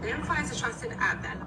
Then find a trusted app that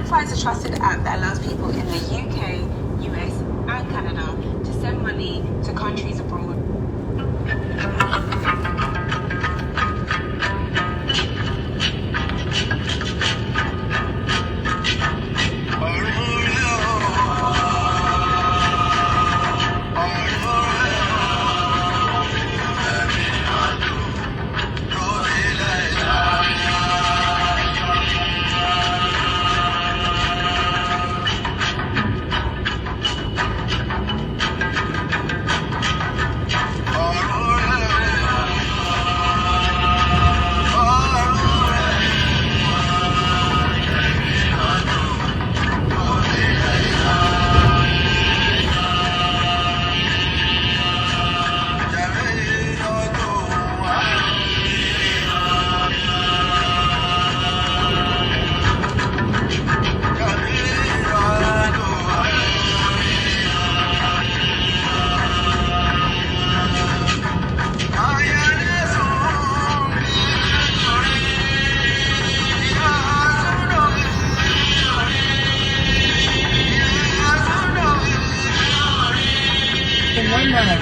provides a trusted app that allows people in the UK, US, and Canada to send money to countries abroad. In 1 mile,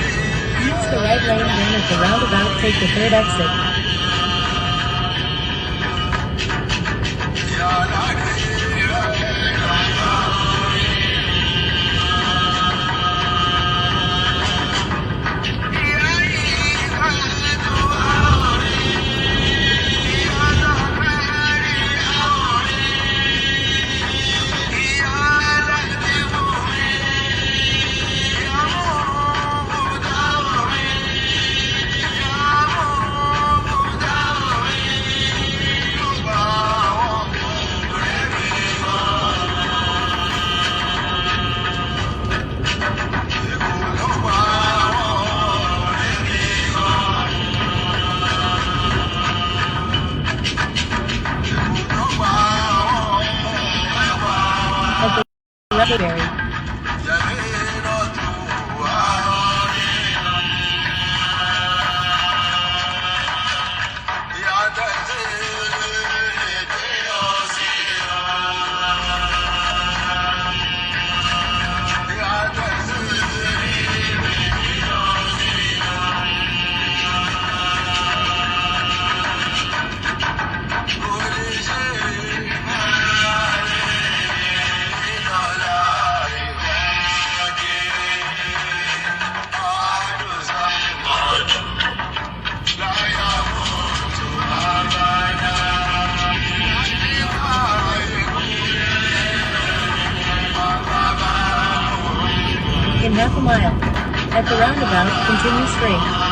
use the right lane, then at the roundabout take the third exit. Library. In half a mile, at the roundabout, continue straight.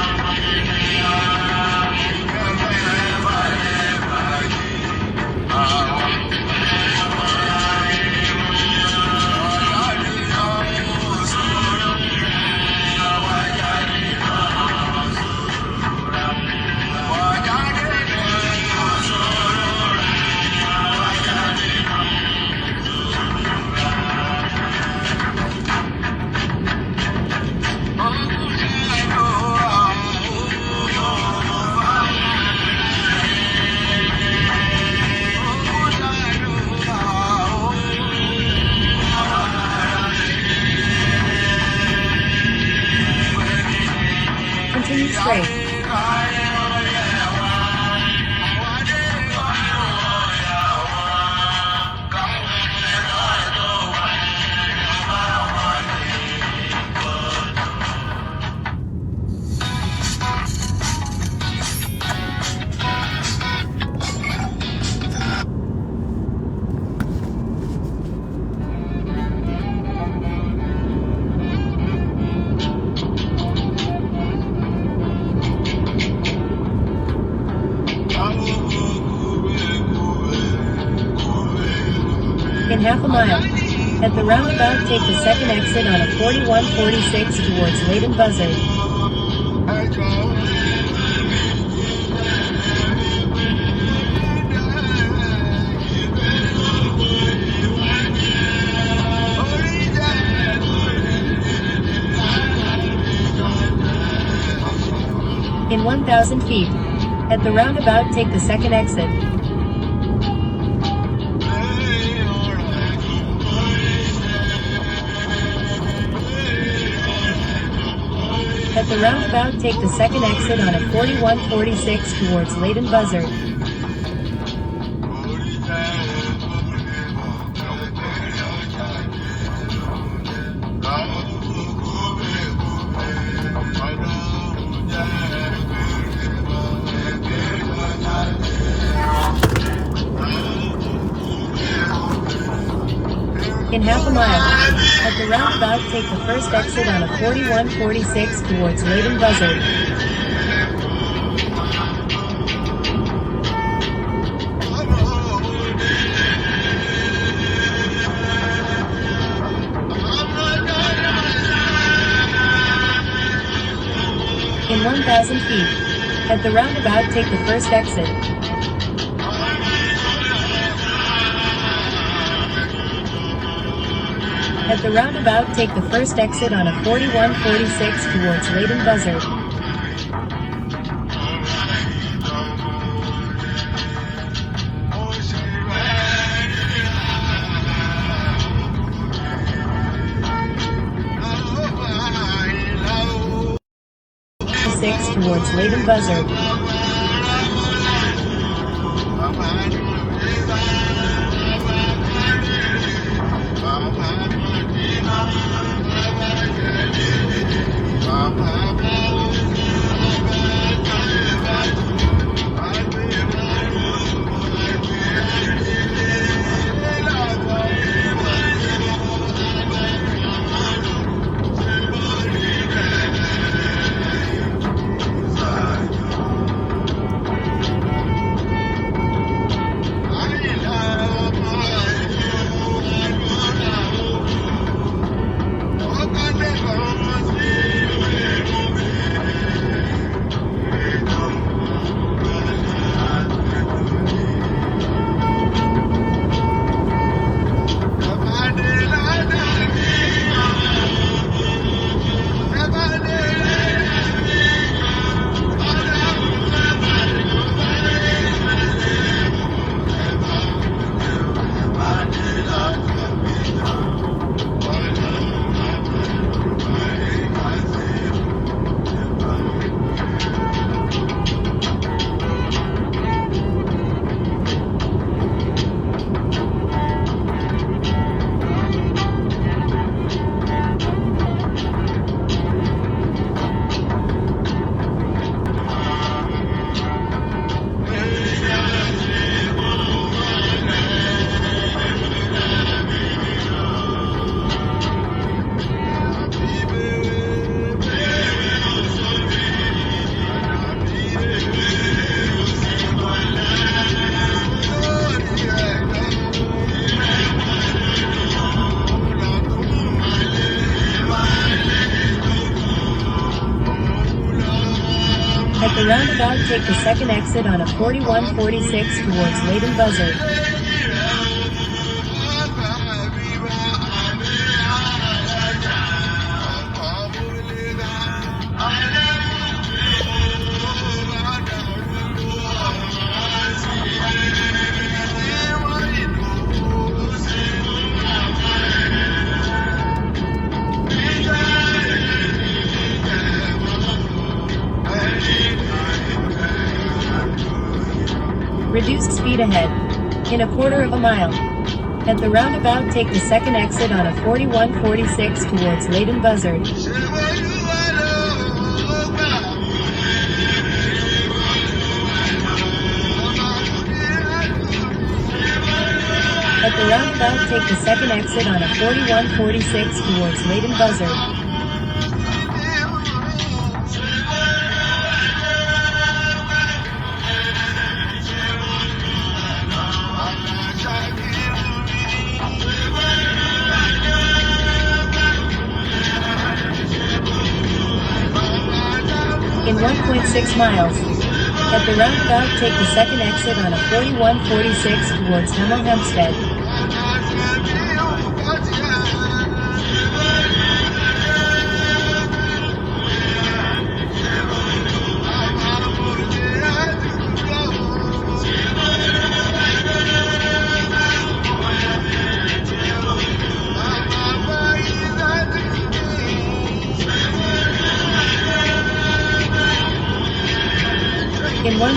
Continue straight. In half a mile, at the roundabout take the second exit on a 4146 towards Leighton Buzzard. In 1,000 feet, at the roundabout take the second exit. At the roundabout, take the second exit on a 4146 towards Leighton Buzzard. In half a mile. At the roundabout, take the first exit on a 4146 towards Leighton Buzzard. In 1,000 feet. At the roundabout, take the first exit. At the roundabout, take the first exit on a 4146 towards Leighton Buzzard. Towards Leighton Buzzard. At the roundabout, take the second exit on a 4146 towards Leighton Buzzard. Reduced speed ahead. In a quarter of a mile. At the roundabout, take the second exit on a 4146 towards Leighton Buzzard. At the roundabout, take the second exit on a 4146 towards Leighton Buzzard. In 1.6 miles. At the roundabout, take the second exit on a 4146 towards Hemel Hempstead.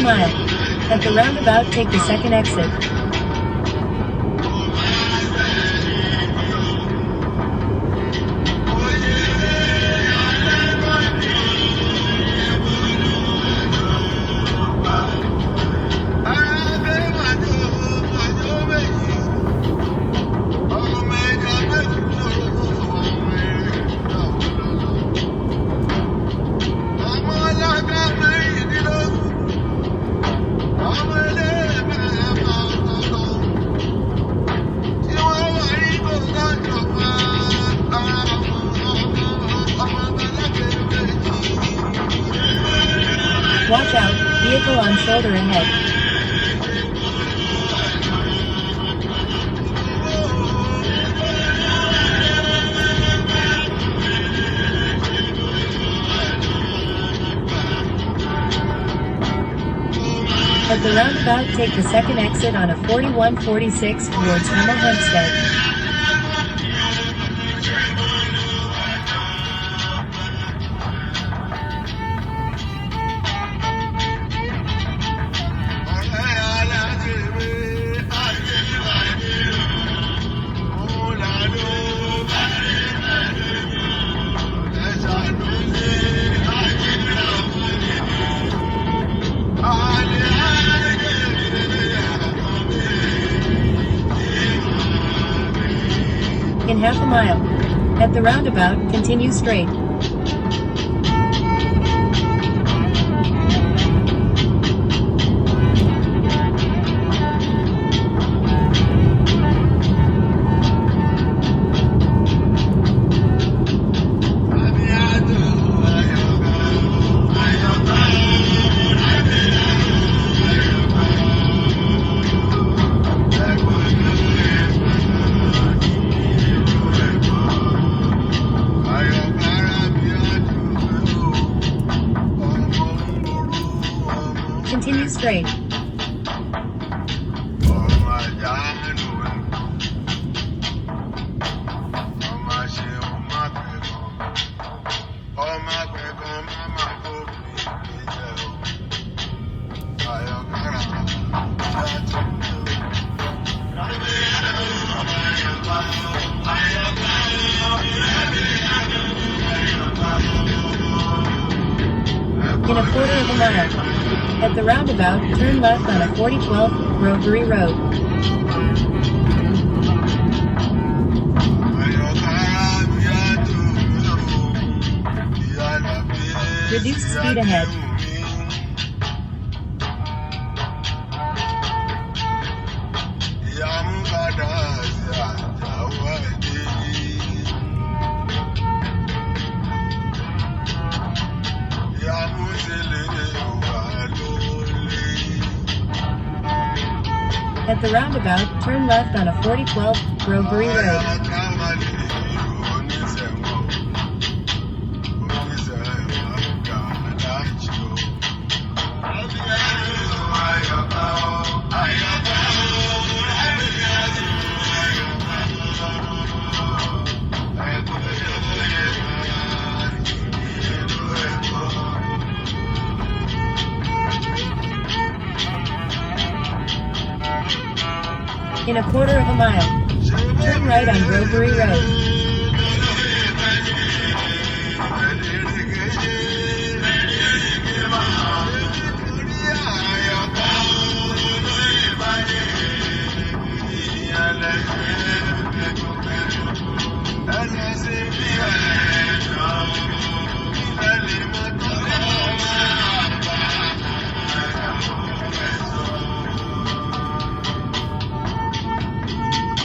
mile. At the roundabout, take the second exit. Watch out, vehicle on shoulder ahead. At the roundabout, take the second exit on a 4146 towards Hamel Hempstead. In half a mile. At the roundabout, continue straight. Continue straight. In a quarter of a mile. At the roundabout, turn left on a 4012 Rovery Road. Reduce speed ahead. At the roundabout, turn left on a 4012 Rovery Road. In a quarter of a mile. Turn right on Rovery Road.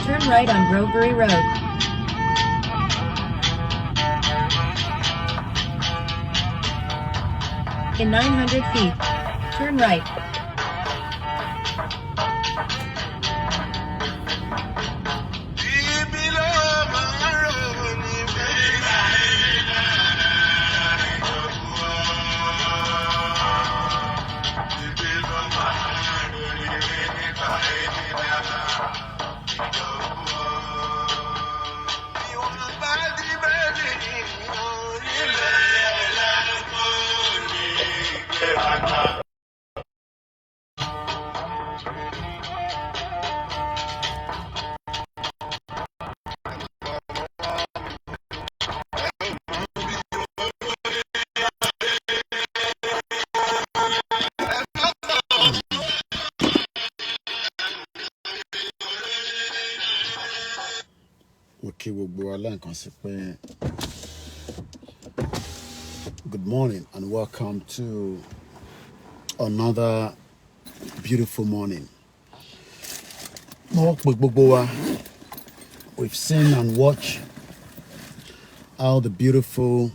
Turn right on Rovery Road. In 900 feet, turn right. Okay, good morning and welcome to another beautiful morning. We've seen and watched how the beautiful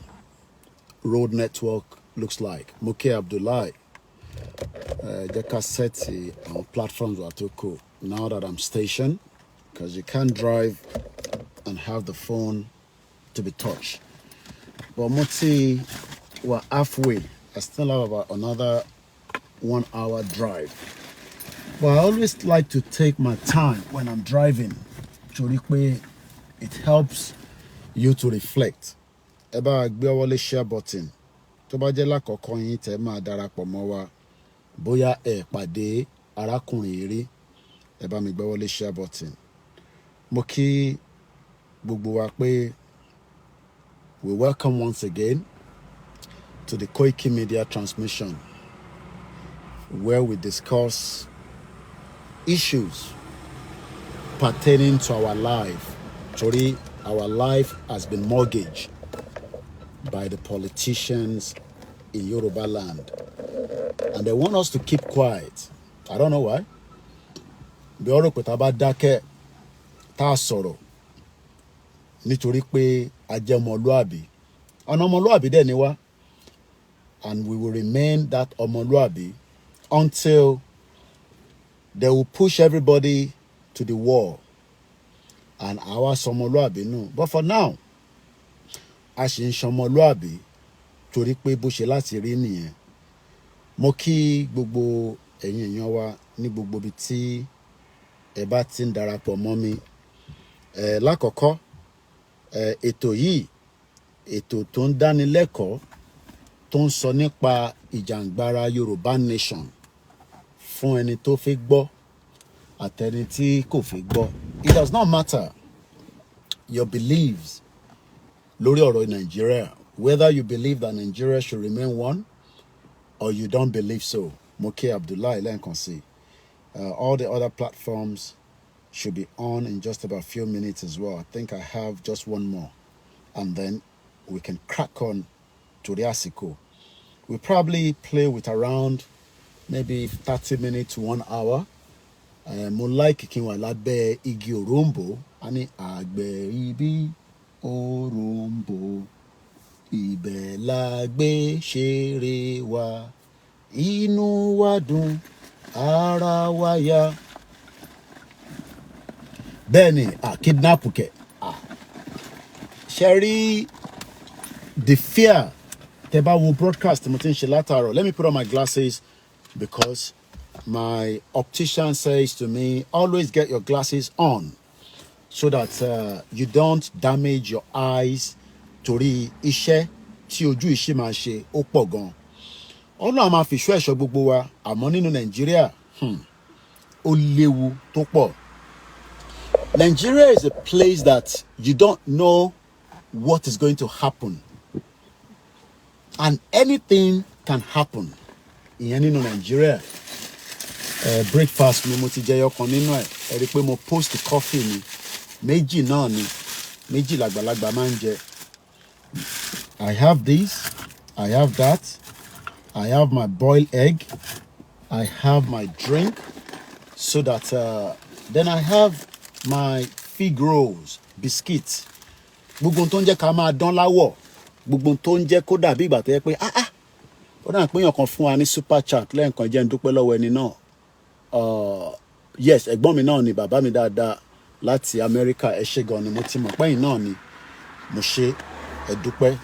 road network looks like. Moke Abdullahi, Jeka Seti on platforms were too cool. Now that I'm stationed, because you can't drive and have the phone to be touched. But Moti, we're halfway. I still have about another 1 hour drive. But I always like to take my time when I'm driving. It helps you to reflect. Eba gbe share button. Tó bá jẹ́ lákọ̀ọ́kọ́ yín tẹ́ máa darapọ̀ mọ́ wa. Bóyá ẹ pàdé arákùnrin rí. Ẹ bá mi gbé share button. Mo kí gbogbo wa pé we welcome once again to the Koikimedia transmission, where we discuss issues pertaining to our life. Sorry, our life has been mortgaged by the politicians in Yoruba land. And they want us to keep quiet. I don't know why. Bí ọ̀rọ̀ pé tá bá dákẹ́ tá sọ̀rọ̀ nítorí pé a jẹ́ ọmọlúàbí. Ọ̀nà ọmọlúàbí dẹ̀ ni wá. And we will remain that ọmọlúàbí until they will push everybody to the wall. And our ọmọlúàbí no. But for now, a ṣì ń ṣọmọlúàbí torí pé bó ṣe láti rí nìyẹn. Mo kí gbogbo ẹ̀yin èèyàn wa ní gbogbo ibi tí ẹ bá ti ń darapọ̀ mọ́ mi. Lákọ̀ọ́kọ́, ètò yìí, ètò tó ń dánilẹ́kọ̀ọ́ tó ń sọ nípa ìjàǹgbara Yorùbá nation fún ẹni tó fẹ́ gbọ́ àtẹni tí kò fẹ́ gbọ́. It does not matter your beliefs lórí ọ̀rọ̀ Nigeria, whether you believe that Nigeria should remain one or you don't believe so. Moke Abdullahi lẹ́ẹ̀kan sí. All the other platforms should be on in just about a few minutes as well. I think I have just one more. And then we can crack on to the Asiko. We probably play with around maybe 30 minutes to 1 hour. Mo like kí n wà lábẹ́ igi òróǹbó. A ní àgbẹ̀ ibi òróǹbó. Ibẹ̀ la gbé ṣeré wa. Inú wa dùn, ara wa yá. Bẹ́ẹ̀ni, kidnap kẹ̀. Sherry, the fear. Tẹ́ bá wo broadcast mo ti ń ṣe látàárọ̀. Let me put on my glasses because my optician says to me, always get your glasses on so that you don't damage your eyes. Torí iṣẹ́ tí ojú ìṣe máa ṣe ó pọ̀ gan. Ọlọ́run máa fi ṣọ́ ẹ̀ṣọ́ gbogbo wa, àmọ́ nínú Nàìjíríà, ó léwu tó pọ̀. Nigeria is a place that you don't know what is going to happen. And anything can happen. Ìyẹn nínú Nigeria. Breakfast mi mo ti jẹ yọkan nínú ẹ̀. Ẹ rí pé mo post coffee mi. Méjì náà ni. Méjì làgbàlagbà máa ń jẹ. I have this. I have that. I have my boiled egg. I have my drink. So that then I have my fig rolls, biscuits. Gbogbo tó ń jẹ́ ká máa dán láwọ̀. Gbogbo tó ń jẹ́ kó dàbí ìgbà tó yẹ pé ó dà pé èèyàn kan fún wa ní super chat lẹ́ẹ̀kan jẹ́ ń dúpẹ́ lọ́wọ́ ẹni náà. Yes, ẹ̀gbọ́n mi náà ni bàbá mi dáadáa láti Amẹ́ríkà. Ẹ ṣé gan ni mo ti mọ̀ pé ẹ̀yin náà ni mo ṣe ẹ dúpẹ́.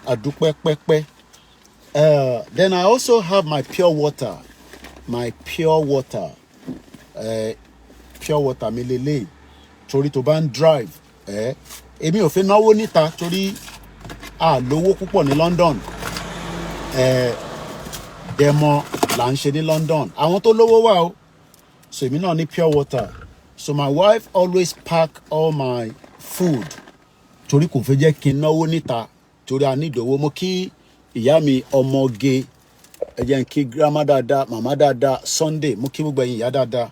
Adúpẹ́ pẹ́pẹ́. Then I also have my pure water. My pure water. Pure water mi lélẹ̀. Torí tó bá ń drive. Èmi ò fẹ́ náwó níta torí lówó púpọ̀ ní London. Demo là ń ṣe ní London. Àwọn tó lówó wà o. So èmi náà ní pure water. So my wife always pack all my food. Torí kò fẹ́ jẹ́ kí n náwó níta. Torí a ní ìdòwò. Mo kí ìyá mi ọmọge. Ẹ jẹ́ n kí grandma dáadáa, màmá dáadáa, Sunday. Mo kí gbogbo ẹ̀yin ìyá dáadáa.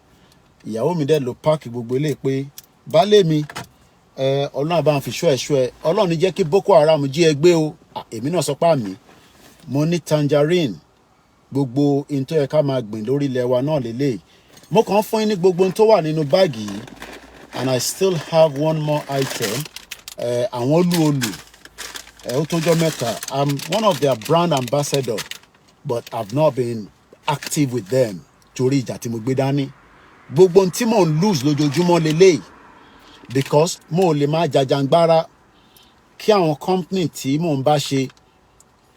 Ìyàwó mi dẹ̀ ló pack gbogbo ilé pé baálé mi Ọlọ́run bá ń fi ṣọ́ ẹ̀ Ọlọ́run ní jẹ́ kí Boko Haram jí ẹ gbé o. Èmi náà sọ pé àmì mo ní tangerine gbogbo in tó yẹ ká máa gbìn lórí ilẹ̀ wa náà lélẹ̀. Mo kàn fún yín ní gbogbo tó wà nínú báàgì yìí, and I still have one more item. Àwọn olú ó tójọ́ mẹ́ta. I'm one of their brand ambassador, but I've not been active with them torí ìjà tí mo gbé dání. Gbogbo tí mò ń lose lójoojúmọ́ lélẹ̀, because mo lè máa jàjàngbára kí àwọn company tí mò ń bá ṣe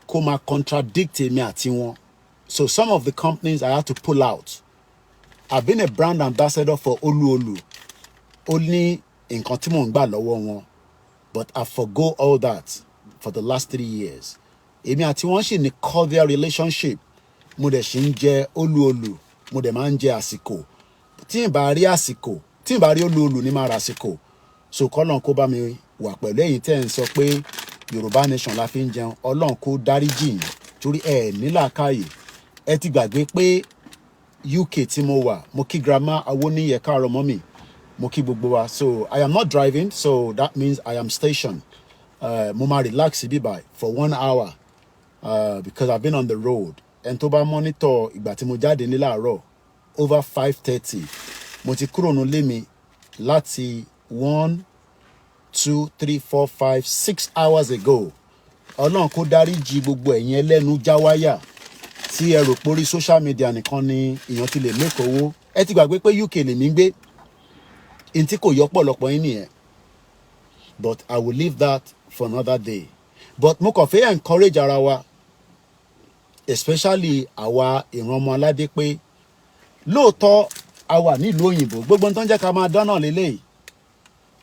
kó máa contradict èmi àti wọn. So some of the companies I had to pull out. I've been a brand ambassador for Olu. Only in nǹkan tí mò ń gbà lọ́wọ́ wọn, but I forgo all that for the last 3 years. Èmi àti wọn ṣì ní cordial relationship. Mo dẹ̀ ṣì ń jẹ Olu. Mo dẹ̀ máa ń jẹ àsìkò. Tí n bá rí àsìkò, tí n bá rí Olu ní máa ra àsìkò. So kọ́lọ́n kó bá mi wà pẹ̀lú ẹ̀yin tẹ́ ń sọ pé Yorùbá nation la fi ń jẹun. Ọlọ́run kó dáríjì yín torí ẹ ní làákàyè. Ẹ ti gbàgbé pé UK tí mo wà, mo kí grandma Awoniye káàárọ̀ mọ́mì, mo kí gbogbo wa. So I am not driving, so that means I am stationed. Mo máa relax bí báyìí for 1 hour because I've been on the road. And tó bá monitor ìgbà tí mo jáde ní láàárọ̀ over 5:30. Mo ti kúrò nílé mi láti 1, 2, 3, 4, 5, 6 hours ago. Ọlọ́run kó dáríjì gbogbo ẹ̀yin ẹlẹ́nu jáwáyà tí ẹ rò pé orí social media nìkan ni èèyàn ti lè make owó. Ẹ ti gbàgbé pé UK lèmi ń gbé. In tí kò yọ pọ̀lọpọ̀ yín nìyẹn. But I will leave that for another day. But mo kàn fẹ́ encourage ara wa, especially àwa ìran ọmọ aládé, pé lóòótọ́ a wà nílùú òyìnbó, gbogbo tó ń jẹ́ ká máa dáná lélẹ́yìí,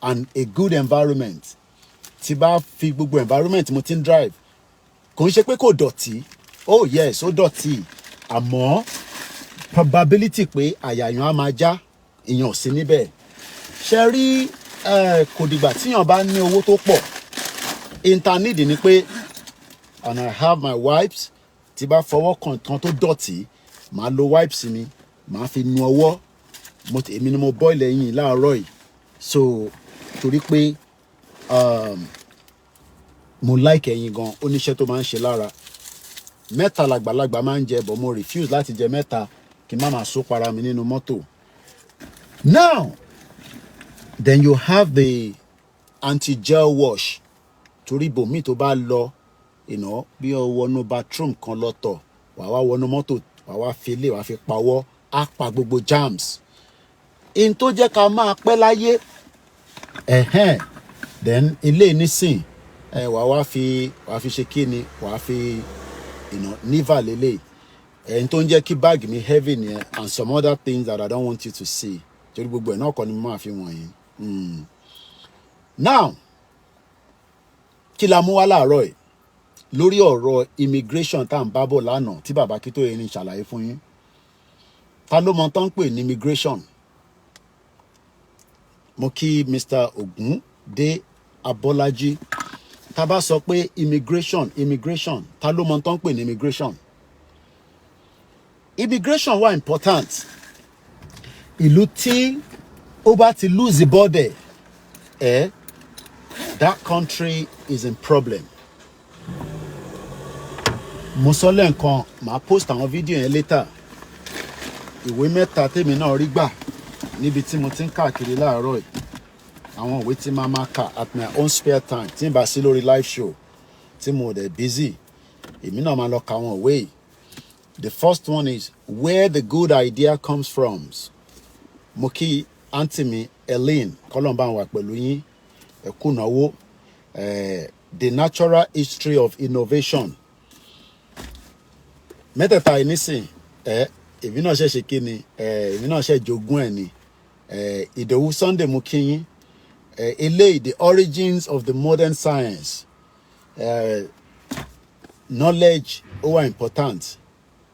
and a good environment. Tí bá fi gbogbo environment mo ti ń drive, kò ń ṣe pé kò dọ̀tí. Oh yes, ó dọ̀tí. Àmọ́ probability pé àyà èèyàn á máa já, èèyàn ò sí níbẹ̀. Ṣé rí kò dìgbà tíyàn bá ní owó tó pọ̀. Internet ni pé, and I have my wipes. Tí bá fọwọ́ kan tó dọ̀tí, màá lo wipes mi, màá fi nu ọwọ́. Èmi ni mo boil ẹyin láàárọ̀ yìí. So torí pé mo like ẹyin gan, ó níṣẹ́ tó máa ń ṣe lára. Mẹ́ta làgbàlagbà máa ń jẹ, but mo refuse láti jẹ mẹ́ta kí n má máa so para mi nínú mọ́tò. Now, then you have the anti-gel wash. Torí bòmí tó bá lọ, bí o wọnú bathroom kan lọ́tọ̀, wà wá wọnú mọ́tò, wà wá fi ilé, wà fi pawọ́, á pa gbogbo germs. In tó jẹ́ ká máa pẹ́ láyé, then ilé nísìn, wà fi ṣe kíni, wà fi niva lélẹ̀. In tó ń jẹ́ kí bag mi heavy nìyẹn, and some other things that I don't want you to see. Torí gbogbo ẹ̀ náà kọ́ ni mo máa fi wọ̀nyí. Now, kí la mú wá láàárọ̀ yìí lórí ọ̀rọ̀ immigration tá à ń bá bọ̀ lánàá tí bàbá kí tó yẹ ní ṣàlàyé fún yín. Ta ló mọ tán pè ní immigration? Mo kí Mr. Ogunde Abọ́lájí. Tá bá sọ pé immigration, ta ló mọ tán pè ní immigration? Immigration wà important. Ìlú tí ó bá ti lose the border, that country is in problem. Mo sọ lẹ́ǹkan, màá post àwọn fídíò yẹn later. Ìwé mẹ́ta tèmi náà rí gbà níbi tí mo ti ń káàkiri láàárọ̀ yìí. Àwọn ìwé tí màá máa kà at my own spare time, tí n bá sí lórí live show, tí mo dẹ̀ busy. Èmi náà máa lọ ka àwọn ìwé yìí. The first one is Where the Good Idea Comes From. Mo kí aunty mi Elaine, kọ́lọ́n bá wà pẹ̀lú yín. Ẹ kú náwó. The Natural History of Innovation. Mẹ́tẹ̀ẹ̀ta yìí nísìn, èmi náà ṣe kíni, èmi náà ṣe jogún ẹ̀ ni. Ìdòwú Sunday mo kí yín. Eléyìí, The Origins of the Modern Science. Knowledge ó wà important.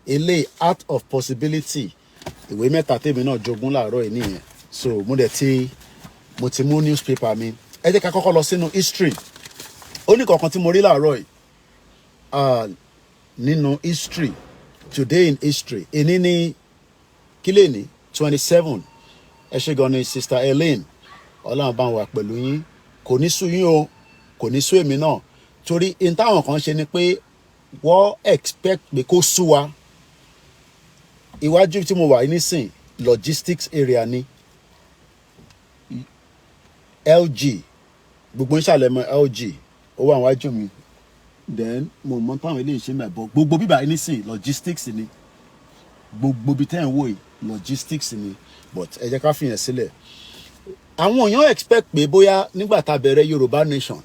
Eléyìí, Art of Possibility. Ìwé mẹ́ta tèmi náà jogún láàárọ̀ yìí nìyẹn. So mo ti mú newspaper mi. Ẹ jẹ́ ká kọ́kọ́ lọ sínú history. Ó ní kankan tí mo rí láàárọ̀ yìí. Nínú history, today in history, èní ní kílé ní 27. Ẹ ṣé gan ni Sister Elaine. Ọlọ́run bá wà pẹ̀lú yín. kò ní sú yín o kò ní sú èmi náà torí in táwọn kan ṣe ni pé wọ́n expect pé kó sú wa iwájú tí mo wà nísìn logistics area ni LG gbogbo ń ṣàlẹ̀mọ́ LG ó wà níwájú mi then mo mọ táwọn eléyìí ṣe mẹ́bọ̀ gbogbo bíbá nísìn logistics ni gbogbo bí tẹ́ ń wò yìí logistics ni but ẹ jẹ́ ká fìyàn sílẹ̀ àwọn èèyàn expect pé bóyá nígbà tá a bẹ̀rẹ̀ Yorùbá nation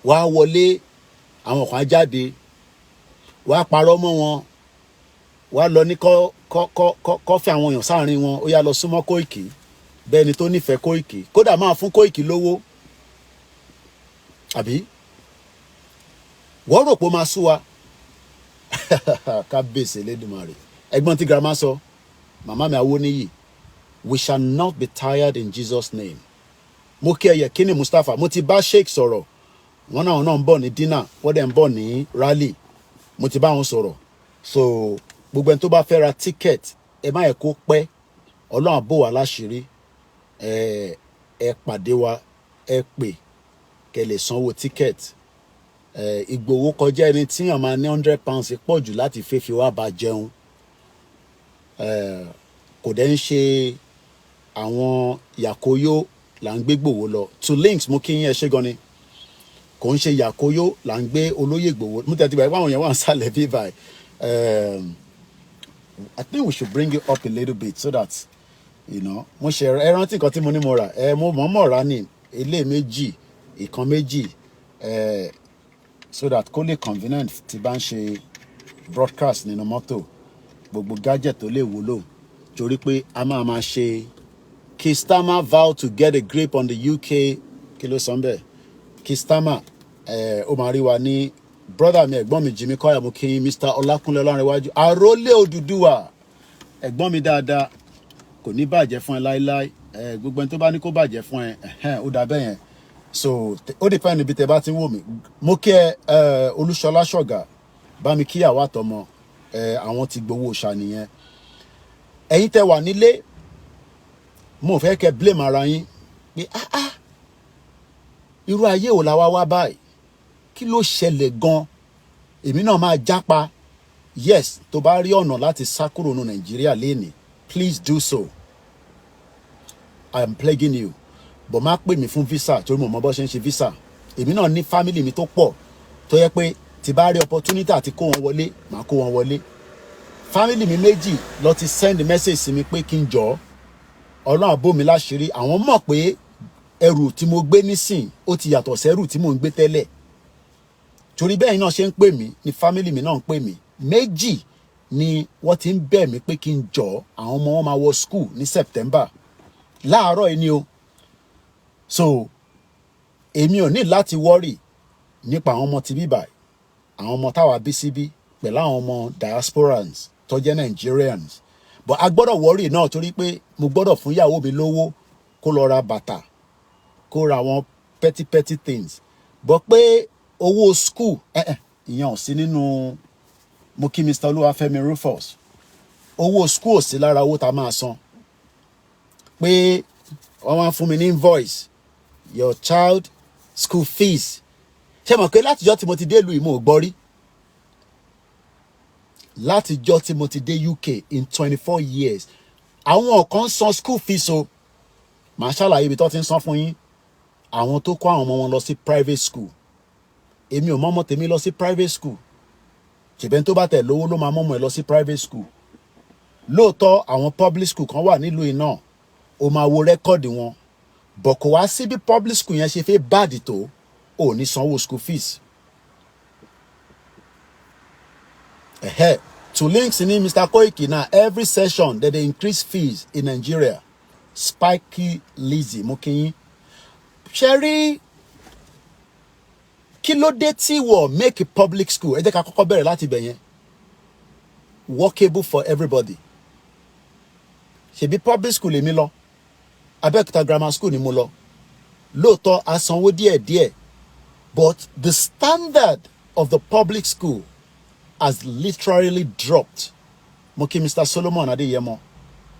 wàá wọlé àwọn kan jáde wàá parọ́ mọ́ wọn wàá lọ ní kọ́ fi àwọn èèyàn sáàrin wọn ó yá lọ súnmọ́ Koiki bẹ́ẹ̀ ni tó nífẹ̀ẹ́ Koiki kódà máa fún Koiki lówó àbí wọ́n rò pé ó máa sú wa kábíyèsí Elédùmarè ẹ̀gbọ́n tí grandma sọ màmá mi Awóníyì we shall not be tired in Jesus name mo kí ẹyẹ kíní Mustapha mo ti bá Sheikh sọ̀rọ̀ wọn náà ń bọ̀ ní dinner wọ́n dẹ̀ ń bọ̀ ní rally mo ti bá wọn sọ̀rọ̀ so gbogbo ẹni tó bá fẹ́ ra ticket ẹ má yẹ kó pẹ́ Ọlọ́run bò wá láṣìírí ẹ pàdé wa ẹ pè kẹ́ lè sanwó ticket Ìgbòho kọjá ẹni tí yàn máa ní £100 pọ̀ jù láti fi wá bá jẹun kò dẹ̀ ń ṣe àwọn yàkóyó là ń gbé Ìgbòho lọ to links mo kí yín ẹ ṣé gan ni kò ń ṣe yàkóyó là ń gbé olóyè Ìgbòho mo tẹ̀tí báyìí báwọn yẹn wà ń sálẹ̀ bí báyìí I think we should bring it up a little bit so that you know mo ṣe ẹ rántí nǹkan tí mo ní mo rà mo mọ̀ ra ní ilé méjì ìkan méjì so that kó lè convenient tí bá ń ṣe broadcast nínú mọ́tò gbogbo gadget tó lè wúlò torí pé a máa ṣe Kistama vow to get a grip on the UK kí ló sọ bẹ́ẹ̀ Kistama ó máa rí wa ní brother mi ẹ̀gbọ́n mi Jimmy Koya mo kí Mr. Olakunle Ọlárẹ̀wájú àrólé Odùduwà ẹ̀gbọ́n mi dáadáa kò ní bàjẹ́ fún ẹ láíláí gbogbo ẹni tó bá ní kó bàjẹ́ fún ẹ ó dà bẹ́ẹ̀ yẹn so ó depend níbi tẹ́ bá ti ń wò mí mo kí ẹ Olúṣọlá Ṣọ̀gà bá mi kíyàwó àtọmọ àwọn ti gbowó ṣà nìyẹn ẹ̀yin tẹ́ wà nílé mo fẹ́ kẹ́ blame ara yín pé irú ayé ò la wá báyìí kí ló ṣẹlẹ̀ gan èmi náà máa jápa yes tó bá rí ọ̀nà láti sá kúrò ní Nàìjíríà lénìí please do so I am plaguing you but má pè mí fún visa torí mo mọ bó ṣe ń ṣe visa èmi náà ní family mi tó pọ̀ tó yẹ pé tí bá rí opportunity àti kó wọn wọlé màá kó wọn wọlé family mi méjì lọ ti send message sí mi pé kí n jọ Ọlọ́run bò mí láṣìírí àwọn mọ̀ pé ẹrù tí mo gbé nísìn ó ti yàtọ̀ sẹ́rù tí mò ń gbé tẹ́lẹ̀ torí bẹ́ẹ̀ náà ṣe ń pè mí ni family mi náà ń pè mí méjì ni wọ́n ti ń bẹ̀ mí pé kí n jọ àwọn ọmọ wọn máa wọ school ní September láàárọ̀ yìí ni o so èmi ò ní láti worry nípa àwọn ọmọ tí bíbà àwọn ọmọ táwa bí síbí pẹ̀lú àwọn ọmọ diasporans tó jẹ́ Nigerians but a gbọ́dọ̀ worry náà torí pé mo gbọ́dọ̀ fún ìyàwó mi lówó kó lọ ra bàtà kó ra àwọn petty things but pé owó school ìyẹn ò sí nínú mo kí Mr. Olúwafẹ́mi Rufus owó school ò sí lára owó tá a máa san pé wọ́n máa fún mi ní invoice your child school fees ṣé mọ̀ pé látijọ́ tí mo ti dé ìlú yìí mo ò gbọ́ rí látijọ́ tí mo ti dé UK in 24 years àwọn kan san school fees o màá ṣàlàyé ibi tó ti ń san fún yín àwọn tó kó àwọn ọmọ wọn lọ sí private school èmi ò mọ́mọ́ tèmi lọ sí private school ṣèbẹ́ni tó bá tẹ̀ lówó ló máa mọ́mọ́ ẹ lọ sí private school lóòótọ́ àwọn public school kan wà nílùú yìí náà o máa wo rẹ́kọ̀dì wọn bọ̀ kò wá sí bí public school yẹn ṣe fẹ́ báàdì tó ò ní sanwó school fees. To links in Mr. Koiki now every session that they increase fees in Nigeria spiky Lizzy mokinyin Sherry kí ló dé tí wọ́n make a public school ẹ jẹ́ ká kọ́kọ́ bẹ̀rẹ̀ láti bẹ̀ yẹn workable for everybody ṣebí public school èmi lọ Abẹ́òkúta grammar school ni mo lọ lóòótọ́ a sanwó díẹ̀díẹ̀ but the standard of the public school has literally dropped mo kí Mr. Solomon Adéyẹmọ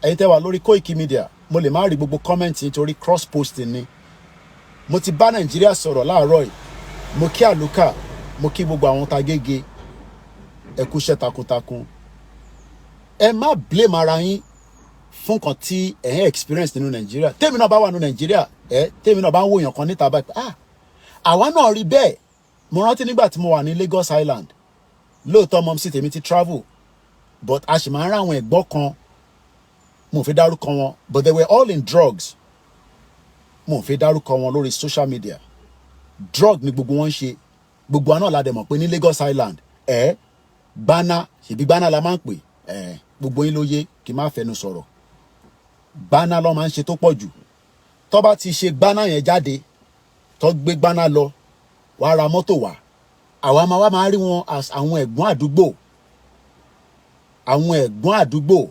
ẹ̀yin tẹ́ wà lórí Koikimedia mo lè má rí gbogbo comment nítorí cross posting ni. Mo ti bá Nàìjíríà sọ̀rọ̀ láàárọ̀ yìí. Mo kí àlùkà, mo kí gbogbo àwọn Tagége. Ẹ kú iṣẹ́ takuntakun. Ẹ má blame ara yín fún kan tí ẹ experience nínú Nàìjíríà. Tèmi náà bá wà nínú Nàìjíríà, tèmi náà bá ń wò yàn kan níta báyìí. Àwa náà rí bẹ́ẹ̀. Mo rántí nígbà tí mo wà ní Lagos Island. Lóòótọ́ mom sí tèmi ti travel, but a sì máa ń rá àwọn ẹ̀gbọ́n kan. Mo fi dárúkọ wọn, but they were all in drugs. Mo fi dárúkọ wọn lórí social media. Drug ni gbogbo wọn ṣe. Gbogbo àná la dẹ̀ mọ̀ pé ní Lagos Island, Gbana, ṣebí Gbana la máa ń pè. Gbogbo yín ló yé kí n má fẹnu sọ̀rọ̀. Gbana ló máa ń ṣe tó pọ̀ jù. Tó bá ti ṣe Gbana yẹn jáde, tó gbé Gbana lọ, wá ra mọ́tò wá. Àwa máa rí wọn as àwọn ẹ̀gbọ́n àdúgbò. Àwọn ẹ̀gbọ́n àdúgbò.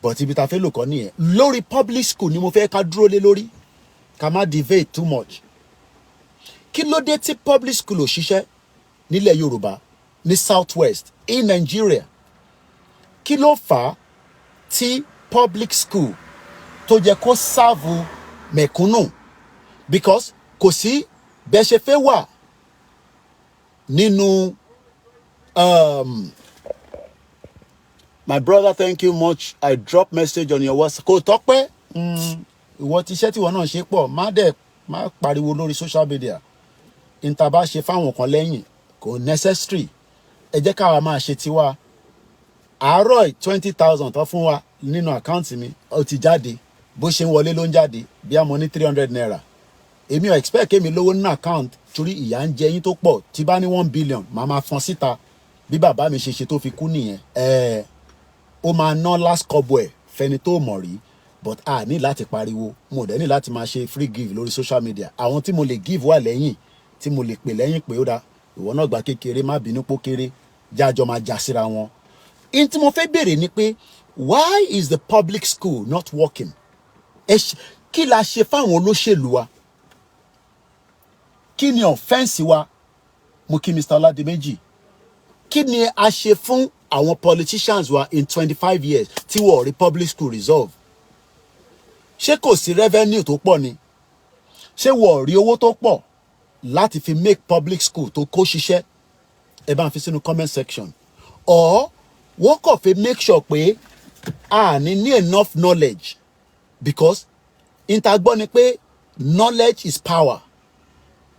But ibi ta fẹ́ lò kọ́ nìyẹn. Lórí public school ni mo fẹ́ ká dúró lé lórí. Ká má debate too much. Kí ló dé tí public school ò ṣiṣẹ́ nílẹ̀ Yorùbá, ní Southwest, in Nigeria? Kí ló fà á tí public school tó jẹ́ kó serve mẹ̀kúnnù? Because kò sí bẹ́ẹ̀ ṣe fẹ́ wà nínú my brother, thank you much. I drop message on your WhatsApp. Kò tọ́pẹ́. Ìwọ ti iṣẹ́ tí ìwọ náà ṣe pọ̀. Má pariwo lórí social media. Ìntàbá ṣe fáwọn kan lẹ́yìn. Kò necessary. Ẹ jẹ́ káwa máa ṣe tiwa. Àárọ̀ 20,000 tó fún wa nínú àkáǹtì mi. Ó ti jáde. Bó ṣe ń wọlé ló ń jáde. Bí a mọ̀ ní 300 naira. Èmi ò expect kémi lówó nínú account torí ìyà ń jẹ yín tó pọ̀. Tí bá ní 1 billion, màá máa fọn síta. Bí bàbá mi ṣe tó fi kú nìyẹn. Ó máa ná last kọ́bọ̀ ẹ̀ fẹni tó mọ̀ rí, but a ní láti pariwo. Mo dẹ̀ ní láti máa ṣe free give lórí social media. Àwọn tí mo lè give wà lẹ́yìn, tí mo lè pè lẹ́yìn pé ó dá ìwọ náà gba kékeré, má bínú pó kéré, jájọ máa jà síra wọn. In tí mo fẹ́ béèrè ni pé why is the public school not working? Kí la ṣe fáwọn olóṣèlú wa? Kí ni offense wa? Mo kí Mr. Oladimeji. Kí ni a ṣe fún àwọn politicians wa in 25 years tí wọ́n rí public school resolve? Ṣé kò sí revenue tó pọ̀ ni? Ṣé wọ́n rí owó tó pọ̀ láti fi make public school tó kó ṣiṣẹ́? Ẹ bá ń fi sínú comment section. Or wọ́n kàn fi make sure pé a ní enough knowledge, because ìtagbọ́ ni pé knowledge is power.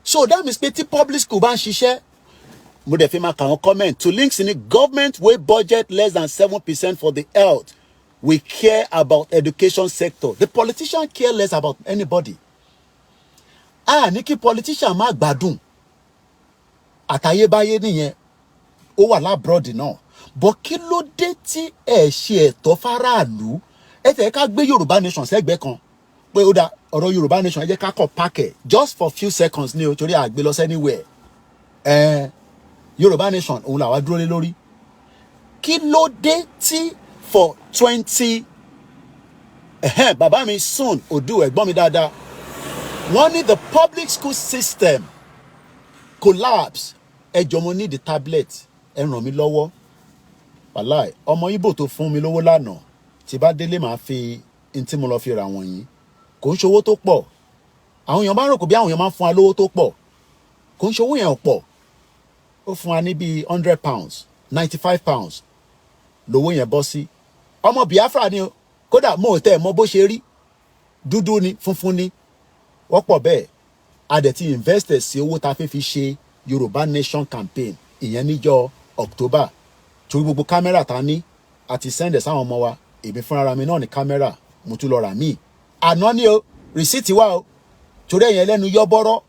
So that means pé tí public school bá ń ṣiṣẹ́, mo dẹ̀ fi máa kà wọ́n comment to links in it. Government wey budget less than 7% for the health. We care about education sector. The politician care less about anybody. Ní kí politician má gbádùn. Àtayébáyé nìyẹn. Ó wà lábroad náà. But kí ló dé tí ẹ ṣe ẹ̀tọ́ fáráàlú? Ẹ tẹ̀ ká gbé Yorùbá nation sẹ́gbẹ̀ẹ́ kan. Pé ó dá ọ̀rọ̀ Yorùbá nation ẹ jẹ́ ká kọ̀ pack just for few seconds ní o torí àgbé lọ anywhere. Yorùbá nation òun làwa dúró lé lórí. Kí ló dé tí for 20 bàbá mi soon Odu ẹ̀gbọ́n mi dáadáa. Wọ́n ní the public school system collapse. Ẹ jọ̀ọ́ mo need the tablet. Ẹ ràn mí lọ́wọ́. Wàláì ọmọ Ìgbò tó fún mi lówó lánàá. Tí bá délé máa fi ntí mo lọ fi ra wọ̀nyí. Kò ń ṣowó tó pọ̀. Àwọn èèyàn bá rò kò bí àwọn èèyàn máa ń fún wa lówó tó pọ̀. Kò ń ṣowó yẹn pọ̀. Ó fún wa ní bí £100, £95 lówó yẹn bọ́ sí. Ọmọ Biafra ni o. Kódà mo ò tẹ́ ẹ̀ mọ̀ bó ṣe rí. Dúdú ni, funfun ni. Wọ́pọ̀ bẹ́ẹ̀. A dẹ̀ ti invested sí owó tá fẹ́ fi ṣe Yorùbá Nation campaign. Ìyẹn níjọ́ October. Torí gbogbo kámẹ́rà ta ní àti send ẹ̀ sáwọn ọmọ wa. Èmi fúnra mi náà ní kámẹ́rà. Mo tún lọ rà míì. Àná ni o. Receipt wà o. Torí ẹ̀yẹn lẹ́nu yọ́ bọ́rọ́.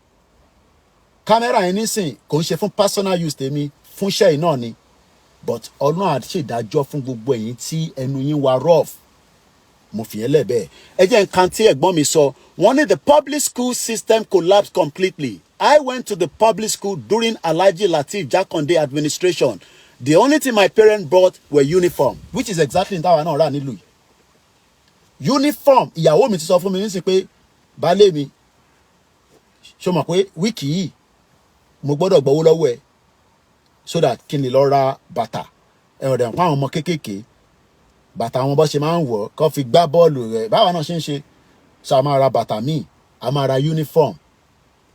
Kámẹ́rà yẹn nísìn kò ń ṣe fún personal use tèmi, fún iṣẹ́ yìí náà ni. But Ọlọ́run á ṣèdájọ́ fún gbogbo ẹ̀yin tí ẹnu yín wà rough. Mo fi yẹn lẹ́bẹ̀ẹ́. Ẹ jẹ́ nǹkan tí ẹ̀gbọ́n mi sọ. Wọ́n ní the public school system collapsed completely. I went to the public school during Alhaji Lateef Jakonde administration. The only thing my parents bought were uniform, which is exactly in táwa náà rà nílùú yìí. Uniform. Ìyàwó mi ti sọ fún mi nísìn pé baálé mi ṣó mọ̀ pé wíìkì yìí mo gbọ́dọ̀ gbowó lọ́wọ́ ẹ̀ so that kí n lè lọ ra bàtà. Ẹ̀rọ dẹ̀ pa àwọn ọmọ kéékèèké. bàtà wọn bó ṣe máa ń wọ̀ kó fi gbá bọ́ọ̀lù rẹ̀ báwa náà ṣe ń ṣe so a máa ra bàtà míì a máa ra uniform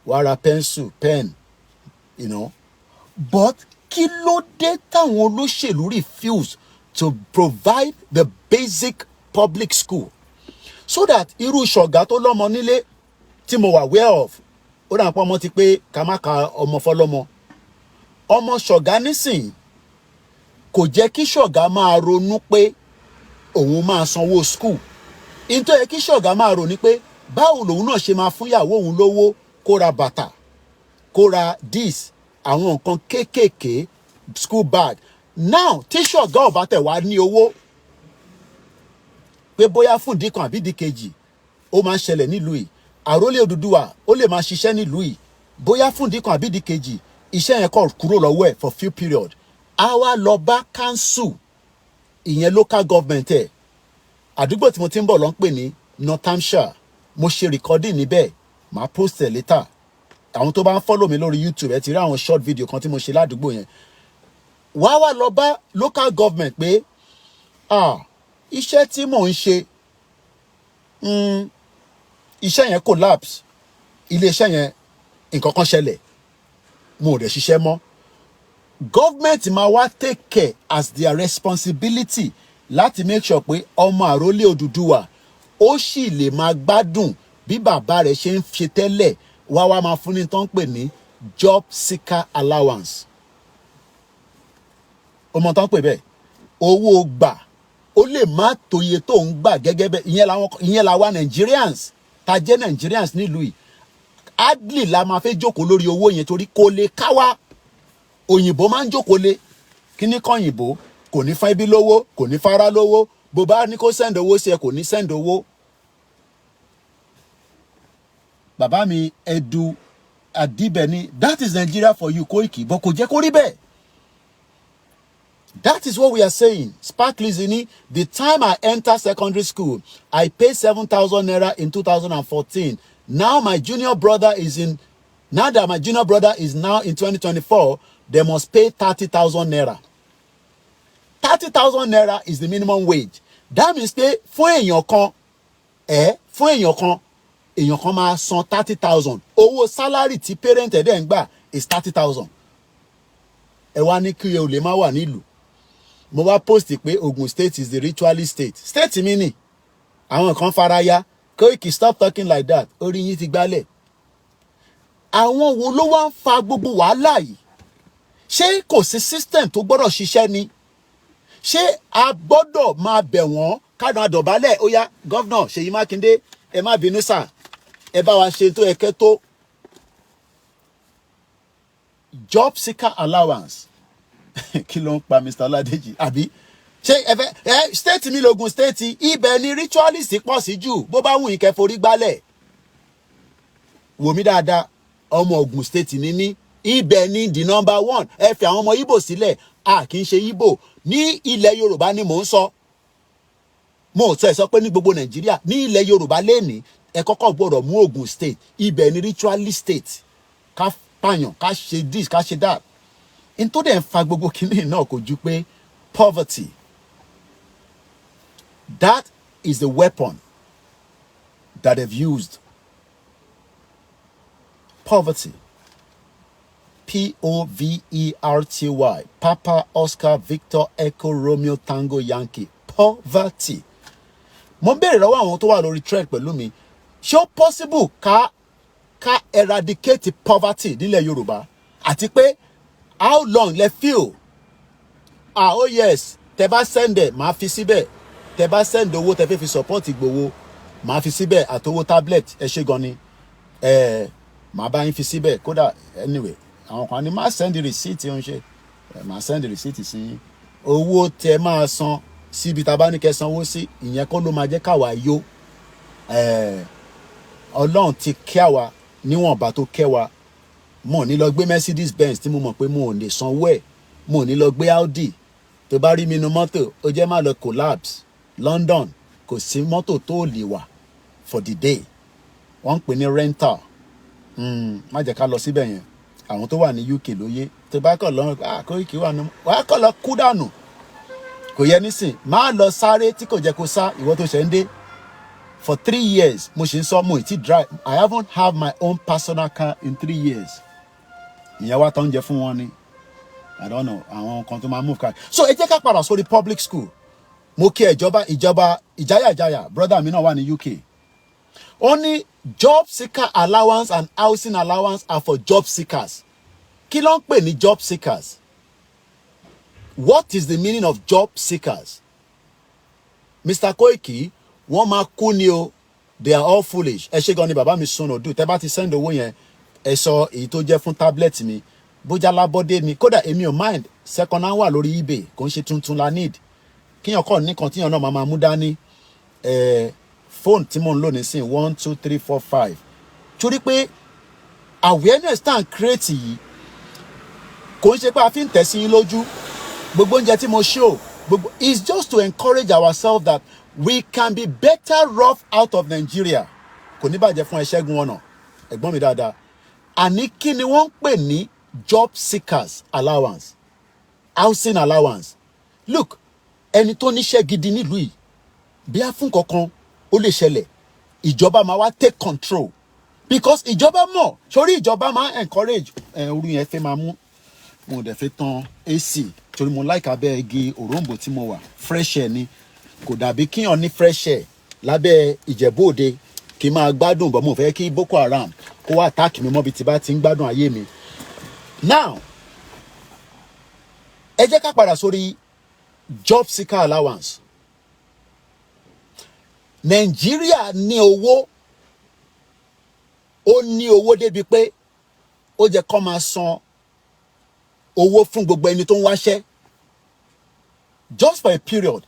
wàá ra pencil pen you know but kí ló dé táwọn olóṣèlú refuse to provide the basic public school so that irú ṣọ̀gá tó lọ́mọ nílé tí mo wà aware of ó dà pọ̀ ọmọ ti pé ká má ka ọmọ fọlọ́mọ ọmọ ṣọ̀gá nísìnyí kò jẹ́ kí ṣọ̀gá máa ronú pé òun máa sanwó school in tó yẹ kí ṣọ̀gá máa rò ní pé báwo lòun náà ṣe máa fún ìyàwó òun lówó kó ra bàtà kó ra dis àwọn nǹkan kéékèèké school bag now tí ṣọ̀gá ọ̀bá tẹ̀ wá ní owó pé bóyá fún ìdí kan àbí ìdí kejì ó máa ń ṣẹlẹ̀ nílùú yìí àrólé Odùduwà ó lè máa ṣiṣẹ́ nílùú yìí bóyá fún ìdí kan àbí ìdí kejì iṣẹ́ yẹn kọ̀ kúrò lọ́wọ́ ẹ̀ for few period á wá lọ bá council ìyẹn local government ẹ̀ àdúgbò tí mo ti ń bọ̀ ló ń pè ní Northamptonshire mo ṣe recording níbẹ̀ màá post ẹ̀ later àwọn tó bá ń follow mi lórí YouTube ẹ ti rí àwọn short video kan tí mo ṣe ládùúgbò yẹn wá lọ bá local government pé iṣẹ́ tí mò ń ṣe iṣẹ́ yẹn collapse iléeṣẹ́ yẹn nǹkan kan ṣẹlẹ̀ mo ò dẹ̀ ṣiṣẹ́ mọ́ government máa wá take care as their responsibility láti make sure pé ọmọ àrólé Odùduwà ó sì lè máa gbádùn bí bàbá rẹ̀ ṣe ń ṣe tẹ́lẹ̀ wá máa fún ní tó ń pè ní job seeker allowance ọmọ tó ń pè bẹ́ẹ̀ owó gbà ó lè má tóye tó ń gbà gẹ́gẹ́ bẹ́ẹ̀ ìyẹn làwa Nigerians ta jẹ́ Nigerians nílùú yìí hardly la máa fẹ́ jókòó lórí owó yẹn torí kò lè káwá òyìnbó máa ń jókòó lé kíní kan òyìnbó kò ní fún ẹbí lówó kò ní fara lówó bó bá ní kó send owó sí ẹ kò ní send owó. bàbá mi Edu Adibeni that is Nigeria for you Koiki but kò jẹ́ kó rí bẹ́ẹ̀. That is what we are saying. Sparkly Zini, the time I enter secondary school, I paid 7,000 naira in 2014. Now my junior brother is now in 2024, they must pay 30,000 naira. 30,000 naira is the minimum wage. That means pé fún èèyàn kan máa san 30,000. Owó salary tí parent ẹ̀ dẹ̀ ń gbà is 30,000. Ẹ wá ní kí o lè má wà nílùú. Mo wá post pé Ogun State is the ritualist state. State mi ni. Àwọn kan faraya. Koiki stop talking like that. Orí yín ti gbálẹ̀. Àwọn wo ló wá ń fa gbogbo wàhálà yìí? Ṣé kò sí system tó gbọ́dọ̀ ṣiṣẹ́ ni? Ṣé a gbọ́dọ̀ máa bẹ̀ wọ́n kádùn àdọ̀bálẹ̀ ó yá Governor Ṣèyí Mákindé ẹ má bínú sà ẹ bá wa ṣe tó ẹ̀kẹ́ tó. Job seeker allowance. Kí ló ń pa Mr. Oladeji àbí ṣé state mi l'Ogun State ibẹ̀ ni ritualist pọ̀ sí jù bó bá wù yín kẹ́ forí gbálẹ̀ wò mí dáadáa ọmọ Ogun State ni mí ibẹ̀ ni the number one ẹ fi àwọn ọmọ Ìgbò sílẹ̀ kì í ṣe Ìgbò ní ilẹ̀ Yorùbá ni mò ń sọ mo sọ pé ní gbogbo Nàìjíríà ní ilẹ̀ Yorùbá lẹ́ni ẹ kọ́kọ́ gbọ́dọ̀ mú Ogun State ibẹ̀ ni ritualist state ká pààyàn ká ṣe this ká ṣe that in tó dẹ̀ ń fa gbogbo kìíní náà kò ju pé poverty that is the weapon that they've used. Poverty. Poverty. Papa Oscar Victor Echo Romeo Tango Yankee. Poverty. Mo bẹ̀rẹ̀ lọ́wọ́ àwọn tó wà lórí trend pẹ̀lú mi. Ṣé ó possible ká eradicate poverty nílẹ̀ Yorùbá? Àti pé how long lẹ feel? Oh yes, tẹ́ bá send ẹ̀ máa fi síbẹ̀. Tẹ́ bá send owó tẹ́ fẹ́ fi support Ìgbòho máa fi síbẹ̀ àtowó tablet ẹ ṣé gan ni. Màá bá yín fi síbẹ̀ kódà anyway àwọn kan ní máa send receipt ń ṣe máa send receipt sí yín. Owó tẹ́ máa san síbi tá a bá ní kẹ́ sanwó sí ìyẹn kọ́ ló máa jẹ́ káwa yó. Ọlọ́run ti kẹ́ àwa níwọ̀nba tó kẹ́ wa. Mo ní lọ gbé Mercedes Benz tí mo mọ̀ pé mo ò lè sanwó ẹ̀. Mo ní lọ gbé Audi tó bá rí mi nínú mọ́tò ó jẹ́ má lọ collapse. London kò sí mọ́tò tó lè wà for the day wọ́n ń pè ní rental má jẹ́ ká lọ síbẹ̀ yẹn àwọn tó wà ní UK lóye tó bá kọ̀ lọ́rùn Koiki wà ní wàá kọ̀ lọ kú dànù kò yẹ nísìn máa lọ sáré tí kò jẹ́ kó sá ìwọ tó ṣe ń dé. For 3 years mo ṣe ń sọ mo ti drive. I haven't have my own personal car in 3 years. ìyẹn wá tán jẹ fún wọn ni I don't know àwọn kan tó máa move car. So ẹ jẹ́ ká padà sórí public school. Mo kí ìjọba ìjáyà brother mi náà wà ní UK. Only job seeker allowance and housing allowance are for job seekers. Kí ló ń pè ní job seekers? What is the meaning of job seekers? Mr. Koiki, wọ́n máa kú ni o. They are all foolish. Ẹ ṣé gan ni bàbá mi sọnù dù. Tẹ́ bá ti send owó yẹn, ẹ sọ èyí tó jẹ́ fún tablet mi. Bójá lábọ́dé mi. Kódà èmi ò mind. Second hand wà lórí eBay. Kò ń ṣe tuntun la need. Kíyàn kọ́ nìkan tíyàn náà máa mú dání. Phone tí mò ń lò nísìn 1 2 3 4 5. Torí pé awareness tá à ń create yìí kò ń ṣe pé a fi ń tẹ̀ sí yín lójú. Gbogbo oúnjẹ tí mo show gbogbo is just to encourage ourselves that we can be better off out of Nigeria. Kò ní bàjẹ́ fún ẹṣẹ́gun ọ̀nà ẹ̀gbọ́n mi dáadáa. Àní kí ni wọ́n ń pè ní job seekers allowance, housing allowance. Look, ẹni tó níṣẹ́ gidi nílùú yìí bí a fún kankan ó lè ṣẹlẹ̀ ìjọba máa wá take control because ìjọba mọ̀ sórí ìjọba máa encourage orí yẹn fẹ́ máa mú mo dẹ̀ fẹ́ tan AC torí mo like abẹ́ igi òróǹbó tí mo wà fresh air ni kò dàbí kíyàn ní fresh air lábẹ́ Ìjẹ̀bú Òde kí n máa gbádùn bọ́ mo fẹ́ kí Boko Haram kó wá attack mi mọ́bi tí bá ti ń gbádùn ayé mi. Now ẹ jẹ́ ká padà sórí job seeker allowance. Nàìjíríà ní owó ó ní owó débi pé ó jẹ́ kó máa san owó fún gbogbo ẹni tó ń wáṣẹ́ just for a period.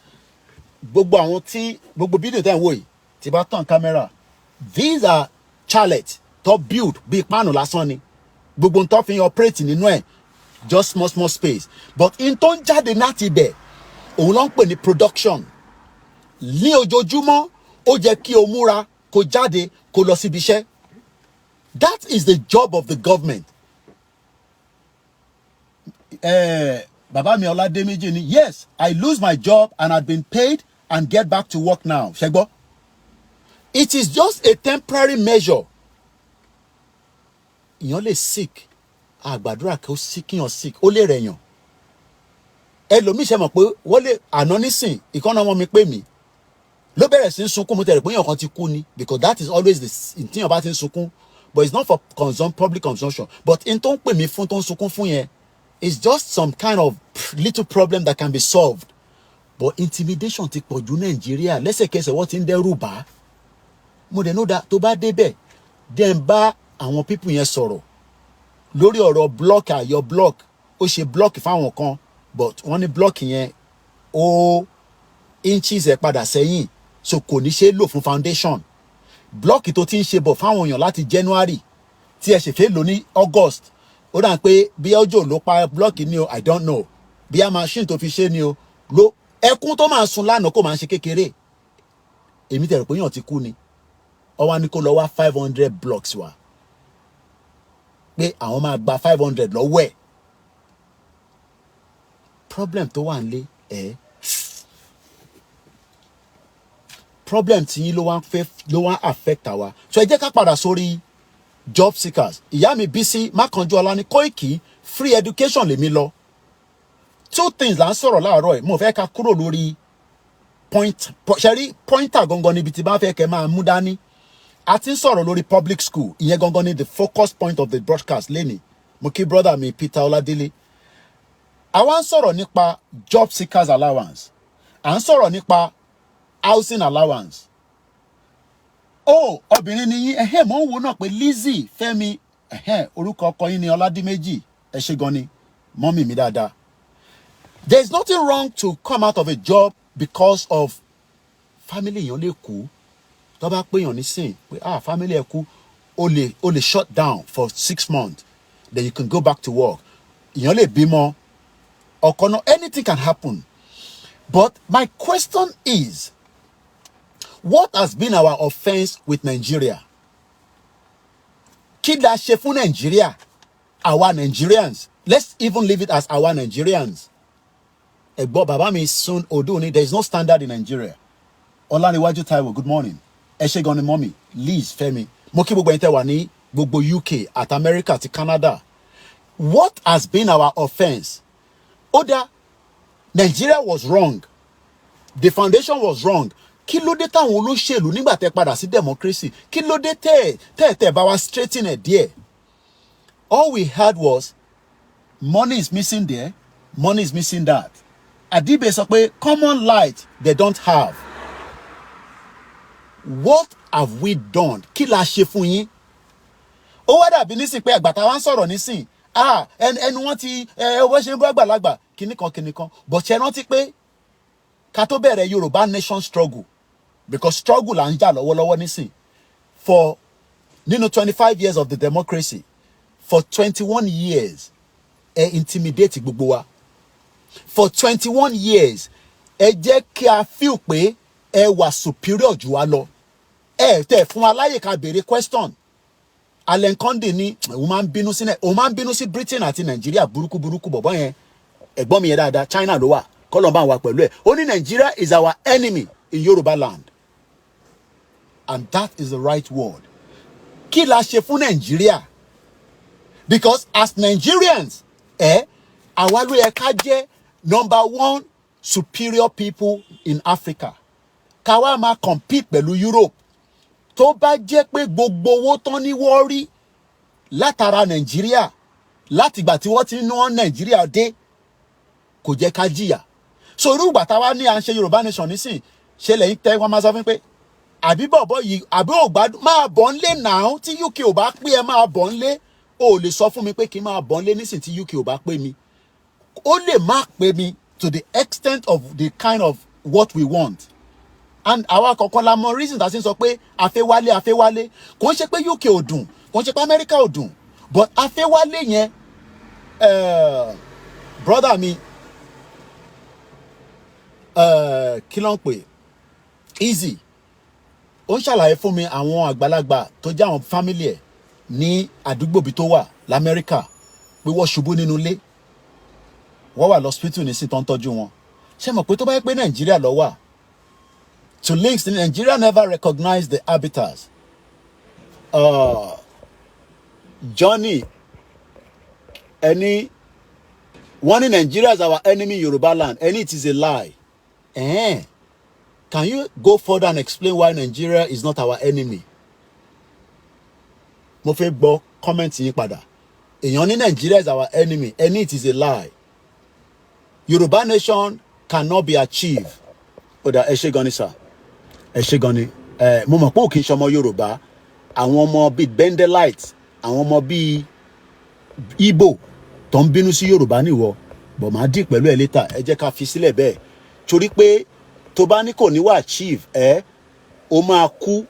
Gbogbo àwọn tí gbogbo fídíò tẹ́ ń wò yìí tí bá tàn kámẹ́rà these are chalet tó build bíi páànù lásán ni gbogbo ń tó fi operate nínú ẹ̀ just small space but in tó ń jáde láti ibẹ̀ òun ló ń pè ní production. Ní ojoojúmọ́ ó jẹ́ kí o múra kó jáde kó lọ síbi iṣẹ́. That is the job of the government. Bàbá mi Ọládéméjì ni yes I lose my job and I've been paid and get back to work now. Ṣẹ́gbọ́. It is just a temporary measure. Ìyàn lè sick àgbàdúrà kí ó sick kíyàn sick ó lè rẹ̀yàn. Ẹlòmíì ṣe mọ̀ pé wọ́n lè àná nísìn ìkànnà ọmọ mi pè mí ló bẹ̀rẹ̀ sí ń sunkún mo tẹ̀lé pé èèyàn kan ti kú ni because that is always the tíyàn bá ti ń sunkún but it's not for public consumption but in tó ń pè mí fún tó ń sunkún fún yẹn it's just some kind of little problem that can be solved but intimidation ti pọ̀ jù Nàìjíríà lẹ́sẹ̀kẹsẹ̀ wọ́n ti ń dẹ́rù bá mo dẹ̀ know that tó bá débẹ̀ dẹ̀ ń bá àwọn people yẹn sọ̀rọ̀ lórí ọ̀rọ̀ block àyọ block ó ṣe block fáwọn kan but wọ́n ní block yẹn ó inches ẹ̀ padà sẹ́yìn so kò ní ṣe lò fún foundation block tó ti ń ṣe bọ̀ fáwọn èèyàn láti January tí ẹ ṣe fẹ́ lò ní August ó dà pé bí ọjọ́ ló pa block ni o I don't know bí a machine tó fi ṣe ni o ló ẹkún tó máa sun lánàá kó máa ṣe kékeré èmi tẹ̀rù pé èèyàn ti kú ni ọwọ́ ni kó lọ wá 500 blocks wá pé àwọn máa gba 500 lọ́wọ́ ẹ̀ problem tó wà nílé problem tí yín ló wá affect àwa so ẹ jẹ́ ká padà sórí job seekers. Ìyá mi Bísí Mákànjúọlá ní Koiki free education lèmi lọ. Two things là ń sọ̀rọ̀ láàárọ̀ ẹ̀ mo fẹ́ ká kúrò lórí ṣẹ́rí pointer gangan níbi tí bá fẹ́ kẹ́ máa mú dání. A ti ń sọ̀rọ̀ lórí public school ìyẹn gangan ní the focus point of the broadcast lẹ́nìí. Mo kí brother mi Peter Ọládélé. Àwa ń sọ̀rọ̀ nípa job seekers allowance. À ń sọ̀rọ̀ nípa housing allowance. Oh, obìnrin ni yín mo ń wo náà pé Lizzy Fẹ́mi orúkọ ọkọ yín ni Ọládìméjì ẹ ṣé gan ni mọ́mì mi dáadáa. There is nothing wrong to come out of a job because of family èèyàn lè kú tó bá pé èèyàn nísìn pé family ẹ kú ó lè shut down for 6 months then you can go back to work. Èèyàn lè bímọ ọkọ náà anything can happen. But my question is, what has been our offense with Nigeria? Kí la ṣe fún Nigeria? Our Nigerians. Let's even leave it as our Nigerians. ẹ̀gbọ́n bàbá mi soon odo ni there is no standard in Nigeria. Ọláníwájú Táíwò, good morning. Ẹ ṣé gan ni mọ́mì Liz Fẹ́mi. Mo kí gbogbo ẹ̀yin tẹ́ wà ní gbogbo UK àti America àti Canada. What has been our offence? Oda, Nigeria was wrong. The foundation was wrong. Kí ló dé táwọn olóṣèlú nígbà tẹ́ padà sí democracy? Kí ló dé tẹ́ bá wa straighten it there? All we had was money is missing there, money is missing that. Adibe sọ pé common light they don't have. What have we done? Kí la ṣe fún yín? Ó wá dàbí nísìn pé àgbà tá wá ń sọ̀rọ̀ nísìn. Ẹnu wọn ti owó ṣe ń bọ́ àgbàlagbà kìnnìkan. But ṣe rántí pé ká tó bẹ̀rẹ̀ Yorùbá nation struggle, because struggle là ń jà lọ́wọ́lọ́wọ́ nísìn. For nínú 25 years of the democracy, for 21 years, intimidate gbogbo wa. For 21 years, ẹ jẹ́ kí a feel pé ẹ wà superior jù wá lọ. Tẹ́ fún wa láyè ká béèrè question. Allen Conde ní òun máa ń bínú sí Britain àti Nigeria burúkú bọ̀bọ́ yẹn. Ẹ̀gbọ́n mi yẹn dáadáa, China ló wà. Kọ́lọ̀ bá wà pẹ̀lú ẹ̀. Ó ní Nigeria is our enemy in Yoruba land. And that is the right word. Kí la ṣe fún Nigeria? Because as Nigerians, àwa ló yẹ ká jẹ́ number 1 superior people in Africa. Ká wá máa compete pẹ̀lú Europe. Tó bá jẹ́ pé gbogbo owó tán ní wọ́n rí látara Nigeria, láti ìgbà tí wọ́n ti ń ná Nigeria dé, kò jẹ́ ká jìyà. So irú ìgbà táwa ní à ń ṣe Yorùbá nation nísìn, ṣe lẹ́yìn tẹ́ wọ́n máa sọ fún pé àbí bọ̀bọ̀ yìí àbí ò gbádùn máa bọ̀ ń lé náà tí UK ò bá pé ẹ máa bọ̀ ń lé. O lè sọ fún mi pé kí n máa bọ̀ ń lé nísìn tí UK ò bá pé mi. Ó lè má pé mi to the extent of the kind of what we want. And àwa kọ̀ọ̀kan la mọ reason tá a sì ń sọ pé afẹ́wálé. Kò ń ṣe pé UK ò dùn, kò ń ṣe pé America ò dùn. But afẹ́wálé yẹn, brother mi, kí ló ń pè? Easy. Ó ń ṣàlàyé fún mi àwọn àgbàlagbà tó jẹ́ àwọn family ẹ̀ ní àdúgbò bí tó wà l'Amẹ́ríkà pé wọ́n ṣubú nínú ilé. Wọ́n wà lọ́sítítù ní sí tó ń tọ́jú wọn. Ṣé mọ̀ pé tó bá yẹ pé Nàìjíríà ló wà? To links, Nigeria never recognized the arbiters. Johnny, one in Nigeria is our enemy, Yoruba land. And it is a lie. Can you go further and explain why Nigeria is not our enemy? Mo fẹ́ gbọ́ comment yín padà. Èèyàn ní Nigeria is our enemy, and it is a lie. Yoruba nation cannot be achieved. Oda ẹ ṣé gan ni sir. Ẹ ṣé gan ni. Mo mọ̀ pé ó kì í ṣe ọmọ Yorùbá. Àwọn ọmọ bíi Bendelite, àwọn ọmọ bíi Igbo tó ń bínú sí Yorùbá níwọ. Bọ̀ máa dì pẹ̀lú ẹ̀ later. Ẹ jẹ́ ká fi sílẹ̀ bẹ́ẹ̀. Torí pé tó bá ní kò ní wà achieve, ó máa kú,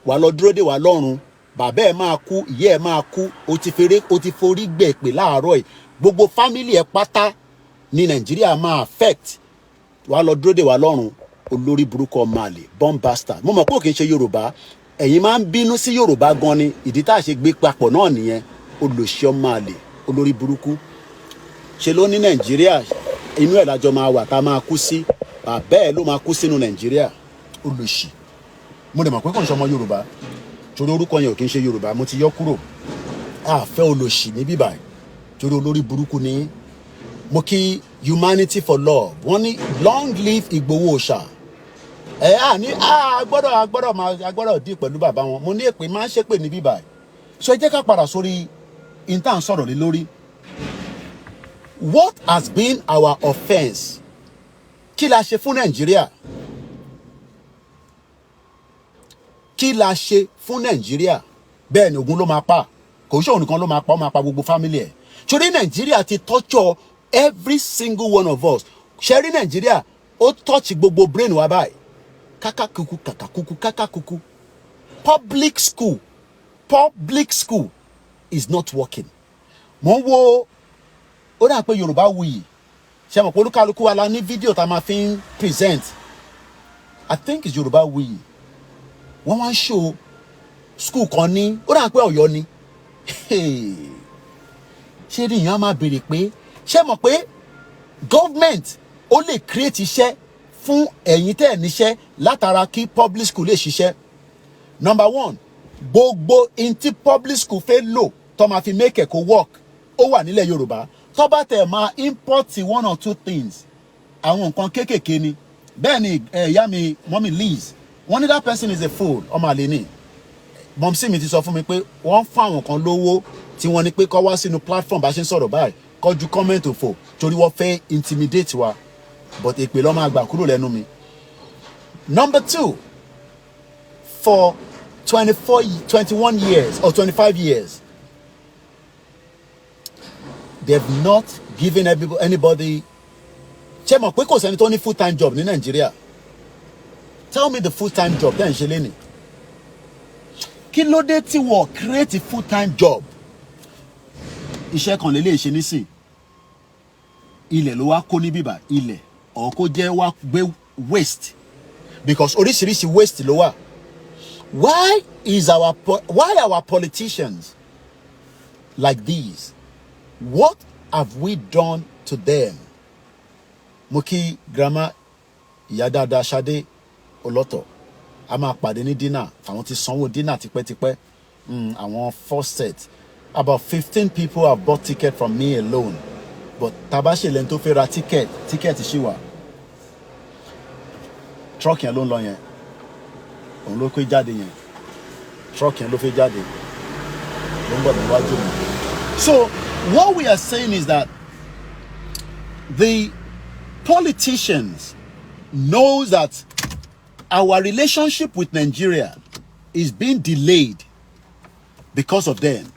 wà lọ dúró dè wá lọ́run. Bàbá ẹ̀ máa kú, ìyá ẹ̀ máa kú, ó ti forí gbẹ̀ pé láàárọ̀ yìí. Gbogbo family ẹ̀ pátá ní Nàìjíríà máa affect. Wà lọ dúró dè wá lọ́run. Olórí burúkú ọmọ àlè, bomb bastard. Mo mọ̀ pé ó kì í ṣe Yorùbá. Ẹ̀yin máa ń bínú sí Yorùbá gan ni. Ìdí tá a ṣe gbé papọ̀ náà nìyẹn. Olòṣì ọmọ àlè, olórí burúkú. Ṣe ló ní Nàìjíríà, inú ẹ̀ lájọ máa wà tá a máa kú sí. Bàbá ẹ̀ ló máa kú sínú Nàìjíríà. Olòṣì. Mo dẹ̀ mọ̀ pé kò ń ṣe ọmọ Yorùbá. Torí orúkọ yẹn ò kì í ṣe Yorùbá. Mo ti yọ kúrò. A fẹ́ olòṣì ní bíbáyìí. Torí olórí burúkú ni. Mo kí humanity for love. Wọ́n ní long live Ìgbòho Òòṣà. Agbọ́dọ̀ dì pẹ̀lú bàbá wọn. Mo ní èpè máa ń ṣépè ní bíbáyìí. So ẹ jẹ́ ká padà sórí intern sọ̀rọ̀ lé lórí. What has been our offence? Kí la ṣe fún Nàìjíríà? Kí la ṣe fún Nàìjíríà? Bẹ́ẹ̀ ni ogun ló máa pa. Kò ṣe òun nìkan ló máa pa, ó máa pa gbogbo family ẹ̀. Torí Nàìjíríà ti torture every single one of us. Ṣé rí Nàìjíríà ó touch gbogbo brain wa báyìí. Kakakuku kakakuku kakakuku. Public school is not working. Mo ń wo ó dà pé Yorùbáwùyí. Ṣé mọ̀ pé olúkálùkù wa la ní fídíò tá a máa fi ń present. I think it's Yorùbáwùyí. Wọ́n wá ń show school kan ní ó dà pé Ọ̀yọ́ ni. Ṣé ní ìyẹn á máa béèrè pé ṣé mọ̀ pé government ó lè create iṣẹ́ fún ẹ̀yin tẹ́ ẹ̀ níṣẹ́ látara kí public school lè ṣiṣẹ́. Number one, gbogbo inti public school fẹ́ lò tó máa fi make ẹ̀ kó work ó wà nílẹ̀ Yorùbá. Tó bá tẹ̀ máa import one or two things, àwọn nǹkan kéékèèké ni. Bẹ́ẹ̀ ni ìyá mi mọ́mí Liz wọ́n ní that person is a fool ọmọ àlè ni. Mọ̀mísí mi ti sọ fún mi pé wọ́n fún àwọn kan lówó tí wọ́n ní pé kó wá sínú platform bá ṣe ń sọ̀rọ̀ báyìí kó ju comment òfò torí wọ́n fẹ́ intimidate wa, but èpè ló máa gbà kúrò lẹ́nu mi. Number two, for 21 years or 25 years, they've not given anybody. Ṣé mọ̀ pé kò sẹ́ni tó ní full-time job ní Nàìjíríà? Tell me the full-time job tẹ́ ń ṣe lénìí. Kí ló dé tí wọ́n create a full-time job? Iṣẹ́ kan lè ṣe nísìn. Ilẹ̀ ló wá kó ní bíbà ilẹ̀ or kó jẹ́ wá gbé waste because oríṣiríṣi waste ló wà. Why our politicians like these? What have we done to them? Mo kí grandma ìyá dáadáa Ṣadé Olótò a máa pàdé ní dinner àwọn tí sanwó dinner tipẹ́tipẹ́ àwọn first set about 15 people have bought ticket from me alone, but tabaṣe lẹ́ni tó fẹ́ ra ticket ṣì wà truck yẹn ló ń lọ yẹn òun ló pé jáde yẹn truck yẹn ló fẹ́ jáde ló ń bọ̀ níwájú mi. So what we are saying is that the politicians knows that our relationship with Nigeria is being delayed because of them.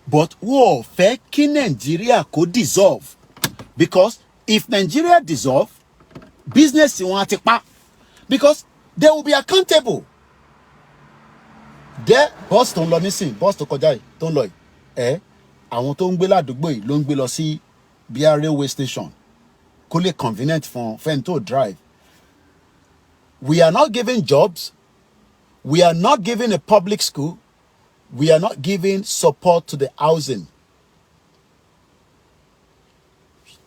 But wọ́n fẹ́ kí Nigeria kó dissolve, because if Nigeria dissolve, business wọn á ti pa, because they will be accountable. There boss tó ń lọ nísìn boss tó kọjá yìí tó ń lọ yìí àwọn tó ń gbé ládùúgbò yìí ló ń gbé lọ sí bíi railway station kó lè convenient fún fẹ́ni tó drive. We are not giving jobs. We are not giving a public school. We are not giving support to the housing.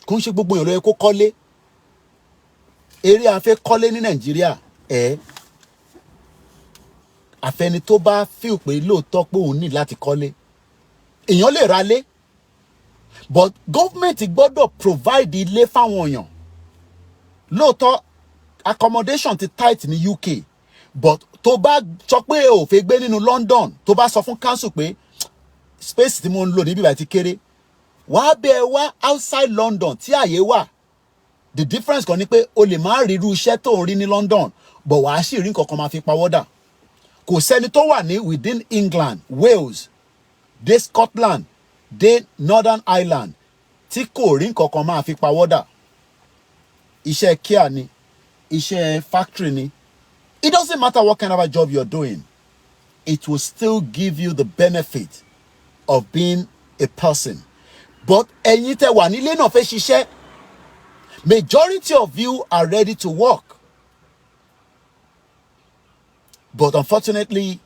Kò ń ṣe gbogbo èèyàn ló yẹ kó kọ́lé. Eré afẹ́ kọ́lé ní Nàìjíríà àfẹni tó bá feel pé lóòótọ́ pé òun ní láti kọ́lé. Èèyàn lè ra lé, but government gbọ́dọ̀ provide ilé fáwọn èèyàn. Lóòótọ́ accommodation ti tight ní UK, but tó bá sọ pé o fẹ́ gbé nínú London, tó bá sọ fún council pé space tí mo ń lò níbí báyìí ti kéré, wàá bẹ̀ wá outside London tí àyè wà. The difference kan ni pé o lè má rí irú iṣẹ́ tó ń rí ní London, but wàá sì rí nǹkan kan máa fi pawọ́dà. Kò sẹ́ni tó wà ní within England, Wales, dé Scotland, dé Northern Ireland tí kò rí nǹkan kan máa fi pawọ́dà. Iṣẹ́ kíá ni, iṣẹ́ factory ni. It doesn't matter what kind of a job you're doing. It will still give you the benefit of being a person. But ẹ̀yin tẹ́ wà nílé náà fẹ́ ṣiṣẹ́. Majority of you are ready to work. But unfortunately,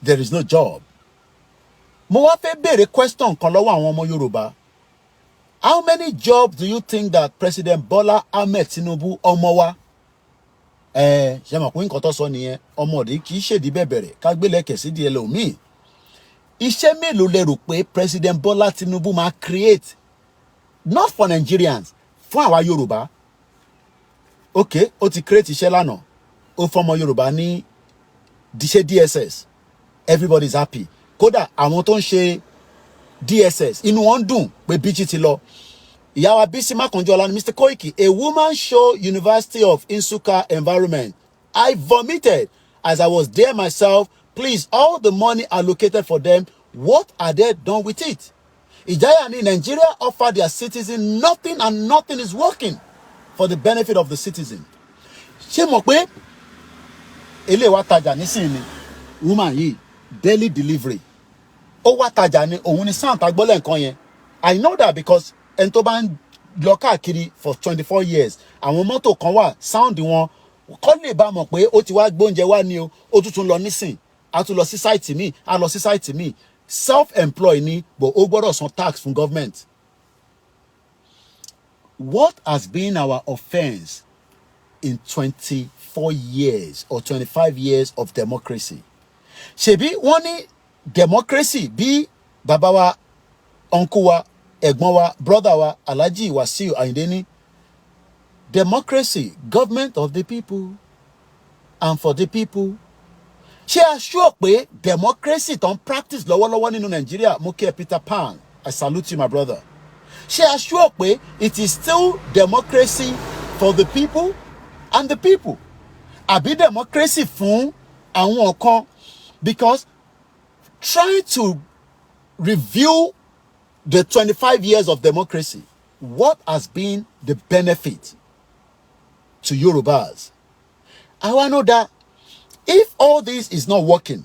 there is no job. Mo wá fẹ́ béèrè question kan lọ́wọ́ àwọn ọmọ Yorùbá. How many jobs do you think that President Bola Ahmed Tinubu ọmọ wa? Ṣé mọ̀ pé nǹkan tó sọ nìyẹn, ọmọdé kì í ṣèdí bẹ̀bẹ̀rẹ̀ ká gbélẹ̀kẹ̀ sí di ẹlòmíì. Iṣẹ́ mélòó lẹ rò pé President Bola Tinubu máa create? Not for Nigerians, fún àwa Yorùbá. Okay, ó ti create iṣẹ́ lánàá. Ó fọmọ Yorùbá ní ṣe DSS. Everybody's happy. Kódà àwọn tó ń ṣe DSS inú wọn dùn pé Bíjí ti lọ. Ìyá wa Bísí Mákànjọ́lá ni Mr. Koiki, a woman show University of Nsukka environment. I vomited as I was there myself. Please, all the money allocated for them, what are they done with it? Ìjáyà ni Nigeria offer their citizens nothing, and nothing is working for the benefit of the citizen. Ṣé mọ̀ pé ilé wa tajà nísìnyí woman yìí daily delivery. Ó wá tajà ní òun ni sound tagbọ́lẹ̀ nǹkan yẹn. I know that because ẹni tó bá ń lọ káàkiri for 24 years, àwọn mọ́tò kan wà sound wọn kọ́ lè bá mọ̀ pé ó ti wá gbóúnjẹ wá ní o, ó tún lọ nísìn, a tún lọ sí site mi, a lọ sí site mi. Self-employed ni, but ó gbọ́dọ̀ san tax fún government. what has been our offense in 24 years or 25 years of democracy? Ṣebí wọ́n ní democracy bí bàbá wa, uncle wa, ẹ̀gbọ́n wa, brother wa, Alhaji Wasiu Ayinde ní democracy, government of the people and for the people. Ṣé a sure pé democracy tó ń practice lọ́wọ́lọ́wọ́ nínú Nigeria? Mo kí ẹ Peter Pan, I salute you my brother. Ṣé a sure pé it is still democracy for the people and the people? Àbí democracy fún àwọn kan? Because trying to review the 25 years of democracy, what has been the benefit to Yorubas? I want to know that if all this is not working,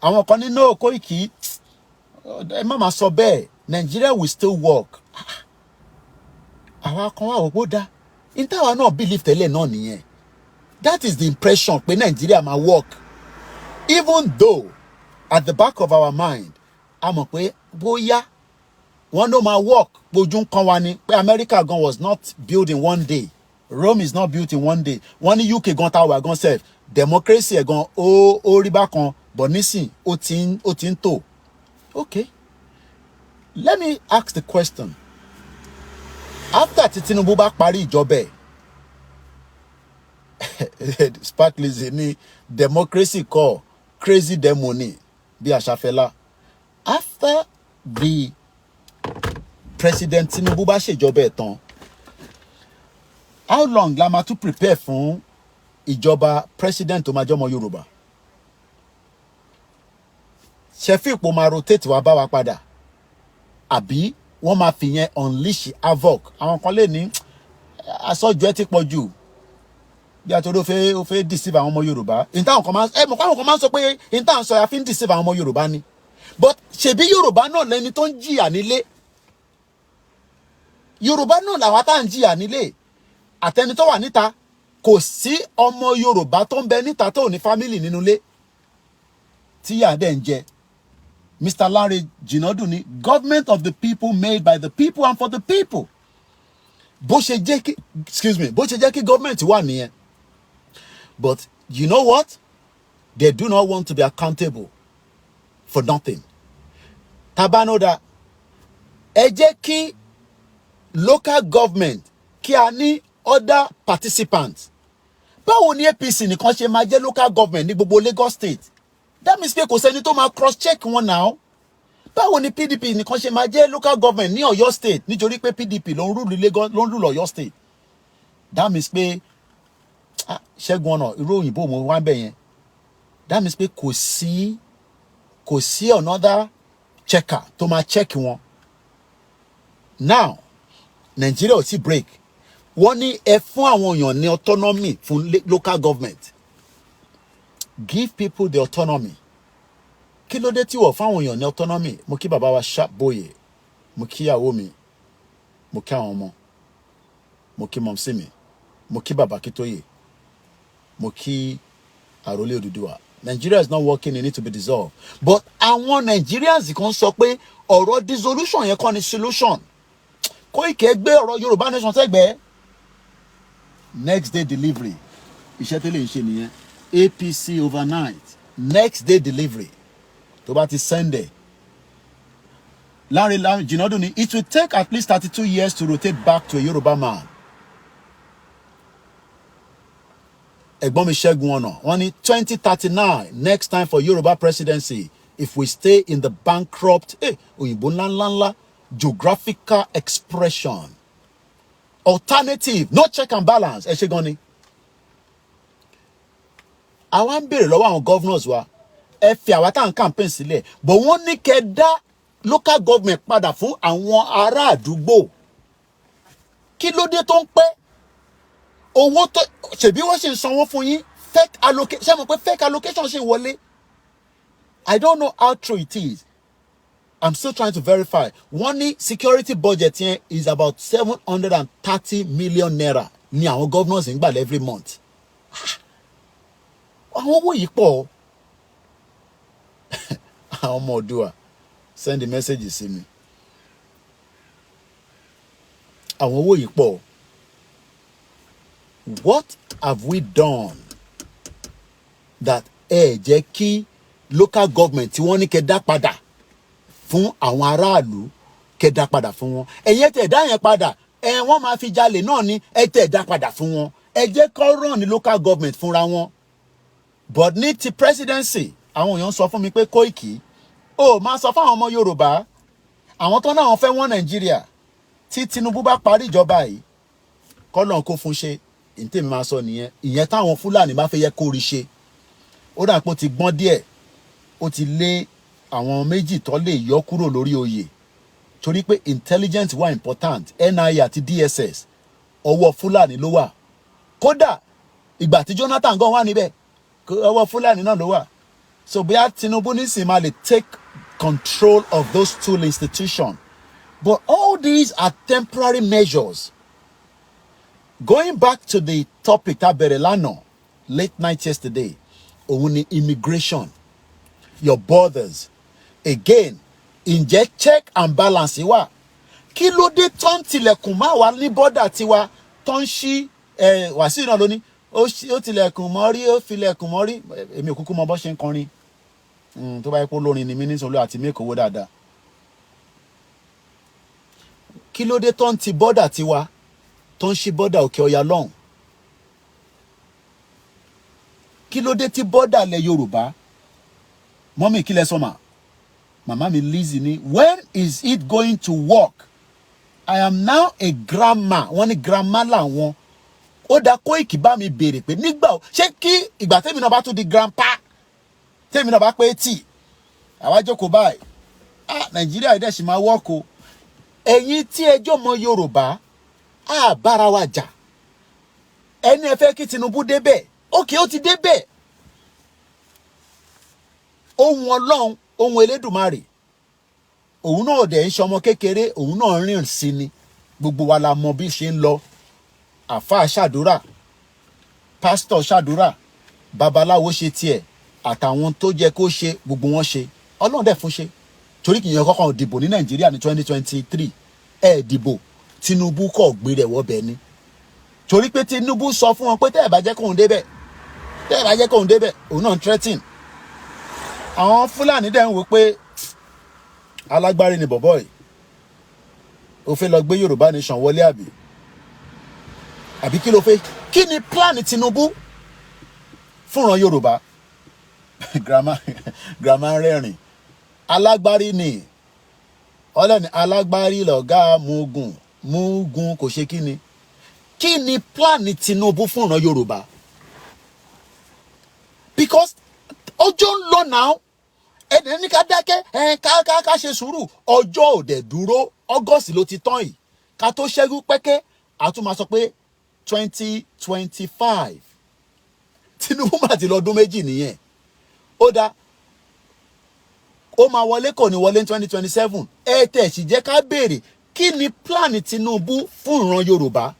àwọn kan ní no Koiki, mama sọ bẹ́ẹ̀, Nigeria will still work. Àwọn kan wà wọ́pọ̀ dá. In táwa náà believe tẹ́lẹ̀ náà nìyẹn. That is the impression pé Nigeria ma work. Even though at the back of our mind, a mọ̀ pé bóyá wọ́n ló ma work, bójú ń kan wa ni pé America gan was not built in one day. Rome is not built in one day. Wọ́n ní UK gan táwa gan self. Democracy gan ó rí bákan, but nísìn ó ti ń tò. Okay. Let me ask the question. After tí Tinubu bá parí ìjọba ẹ̀, Sparkly ní democracy kọ́ crazy demo ni bí àṣàfẹ́lá. After the President Tinubu bá ṣèjọba ẹ̀ tán, how long la máa tún prepare fún ìjọba president tó máa jọmọ Yorùbá? Ṣé fíìpò máa rotate wá bá wa padà? Àbí wọ́n máa fi yẹn unleash havoc? Àwọn kan lè ní asọ́jú ẹ ti pọ̀ jù bí a tó ló fẹ́ deceive àwọn ọmọ Yorùbá. Ìtàn kan máa mọ̀ káwọn kan máa sọ pé ìtàn sọ ya fi ń deceive àwọn ọmọ Yorùbá ni. But ṣebí Yorùbá náà lẹni tó ń jìyà nílé. Yorùbá náà làwọn tá ń jìyà nílé. Àtẹni tó wà níta, kò sí ọmọ Yorùbá tó ń bẹ níta tó ní family nínú ilé tí yà dẹ̀ ń jẹ. Mr. Larry Jinadu ni government of the people made by the people and for the people. Bó ṣe jẹ́ kí, excuse me, bó ṣe jẹ́ kí government wà nìyẹn. But you know what? They do not want to be accountable for nothing. Tabanoda, ẹ jẹ́ kí local government kí a ní other participants. Báwo ni APC nìkan ṣe máa jẹ́ local government ní gbogbo Lagos state? That means pé kò sẹ́ni tó máa cross check wọn now. Báwo ni PDP nìkan ṣe máa jẹ́ local government ní Ọ̀yọ́ state nítorí pé PDP ló ń rule Lagos, ló ń rule Ọ̀yọ́ state? That means pé Ṣẹ́gun ọ̀nà irú òyìnbó mo wá bẹ̀ yẹn. That means pé kò sí another checker tó máa check wọn. Now Nigeria ò tí break. Wọ́n ní ẹ fún àwọn èèyàn ní autonomy fún local government. Give people the autonomy. Kí ló dé tí wọ́n fún àwọn èèyàn ní autonomy? Mo kí bàbá wa Ṣàbóyè, mo kí ìyàwó mi, mo kí àwọn ọmọ, mo kí mọ̀mísí mi, mo kí bàbá Kítóyè, mo kí Àrólé Odùduwà. Nigeria is not working, it needs to be dissolved. But àwọn Nigerians kan sọ pé ọ̀rọ̀ dissolution yẹn kọ́ ni solution. Koiki gbé ọ̀rọ̀ Yorùbá nation sẹ́gbẹ̀ẹ́. Next day delivery. Iṣẹ́ tẹ́lẹ̀ ń ṣe nìyẹn. APC overnight. Next day delivery. Tó bá ti Sunday. Larry Jinadu ni it will take at least 32 years to rotate back to a Yoruba man. Ẹ̀gbọ́n mi Ṣẹ́gun ọ̀nà. Wọ́n ní 2039 next time for Yoruba presidency if we stay in the bankrupt òyìnbó ńláńláńlá geographical expression. Alternative, no check and balance. Ẹ ṣe gan ni. Àwa ń béèrè lọ́wọ́ àwọn governors wa. Ẹ fi àwa tá à ń campaign sílẹ̀. But wọ́n ní kẹ́ dá local government padà fún àwọn ará àdúgbò. Kí ló dé tó ń pẹ́? Owó tó ṣèbí wọ́n ṣe ń sanwó fún yín. Fake allocation. Ṣé mo pé fake allocation ṣe wọlé? I don't know how true it is. I'm still trying to verify. One security budget here is about 730 million naira. Ni àwọn governors ń gbà every month. Àwọn owó yìí pọ̀. Àwọn ọmọ Oòduà send the messages to me. àwọn owó yìí pọ̀. What have we done that jẹ́ kí local government tí wọ́n ní kẹ́ dá padà fún àwọn aráàlú kẹ́ dá padà fún wọn? Ẹ̀yin tẹ́ dá yẹn padà, wọ́n máa fi jalè náà ni, tẹ́ dá padà fún wọn. Ẹ jẹ́ kó run ní local government fúnra wọn. But ní ti presidency, àwọn èèyàn sọ fún mi pé Koiki, máa sọ fún àwọn ọmọ Yorùbá, àwọn tó náà fẹ́ wọ́n Nàìjíríà, tí Tinubu bá parí ìjọba yìí, kọ́lọ́n kó fún ṣe. Ntèmi máa sọ nìyẹn. Ìyẹn táwọn Fúlàní bá fẹ́ yẹ kó rí ṣe. Ó dà pé ó ti gbọ́n díẹ̀, ó ti lé àwọn méjì tó lè yọ kúrò lórí oyè. Torí pé intelligence wà important, NIA àti DSS, ọwọ́ Fúlàní ló wà. Kódà ìgbà tí Jonathan gan wà níbẹ̀, ọwọ́ Fúlàní náà ló wà. So bóyá Tinubu nísìnyí máa lè take control of those two institutions. But all these are temporary measures. Going back to the topic tabere lánàá, late night yesterday, òun ni immigration, your borders. Again, ǹjẹ́ check and balance wà? Kí ló dé tó ń tilẹ̀kùn má wà ní bọ́dà tiwa tó ń ṣí Wàsíù náà lóní ó tilẹ̀kùn mọ́rí ó filẹ̀kùn mọ́rí. Èmi ò kúkú mọ bó ṣe ń kọrin tó bá yẹ kó lórin ni mí ní sọlọ́ àti mẹ́kọ̀ọ́ owó dáadáa. Kí ló dé tó ń ti bọ́dà tiwa tó ń ṣí bọ́dà òkè ọya lọ́hùn? Kí ló dé tí bọ́dà lẹ Yorùbá? Mọ́mí kí lẹ sọ mà? Màmá mi Lizzy ni, when is it going to work? I am now a grandma. Wọ́n ní grandma làwọn. Ó dá Koiki bá mi béèrè pé nígbà ṣé kí ìgbà tèmi náà bá tún di grandpa, tèmi náà bá pé 80, àwa jókòó báyìí, Nàìjíríà ìdẹ́ sì máa wọ́ọ̀kù. Ẹ̀yin tí ẹjọ́ mọ Yorùbá, bára wa jà. Ẹni ẹ fẹ́ kí Tinubu débẹ̀, ókè ó ti débẹ̀. Ohun Ọlọ́run, ohun Elédùmarè, òun náà dẹ̀ ń ṣọmọ kékeré, òun náà rìn sí ni. Gbogbo wa la mọ bí ṣe ń lọ. Àfáà ṣàdúrà, pásítọ̀ ṣàdúrà, babaláwo ṣe tiẹ̀, àtàwọn tó jẹ́ kó ṣe gbogbo wọn ṣe. Ọlọ́run dẹ̀ fún ṣe. Torí kì í yẹn kọ́kọ́ dìbò ní Nàìjíríà ní 2023. Dìbò, Tinubu kọ̀ gbé rẹ̀ wọ́bẹ̀ ni. Torí pé Tinubu sọ fún wọn pé tẹ́ ẹ̀ bá jẹ́ kóun débẹ̀, tẹ́ ẹ̀ bá jẹ́ kóun débẹ̀, òun náà ń threaten. Àwọn Fúlàní dẹ̀ ń wò pé alágbárí ni bọ̀bọ́ yìí. Ó fẹ́ lọ gbé Yorùbá nation wọlé àbí kí ló fẹ́? Kí ni plan Tinubu fúnran Yorùbá? Grandma rẹ́rìn. Alágbárí ni. Ọlọ́ni alágbárí lọ̀gá Mugun kò ṣe kí ni? Kí ni plan Tinubu fúnran Yorùbá? Because ọjọ́ ń lọ now. Ẹni ká dákẹ́, ká ṣe sùúrù. Ọjọ́ ò dẹ̀ dúró. August ló ti tán yìí. Ká tó ṣẹ́gun pẹ́kẹ́, a tún máa sọ pé 2025. Tinubu máa ti lọ ọdún méjì nìyẹn. Ó dá. Ó máa wọlé kò ní wọlé ní 2027. Tẹ̀ sì jẹ́ ká béèrè kí ni plan Tinubu fún ìran Yorùbá?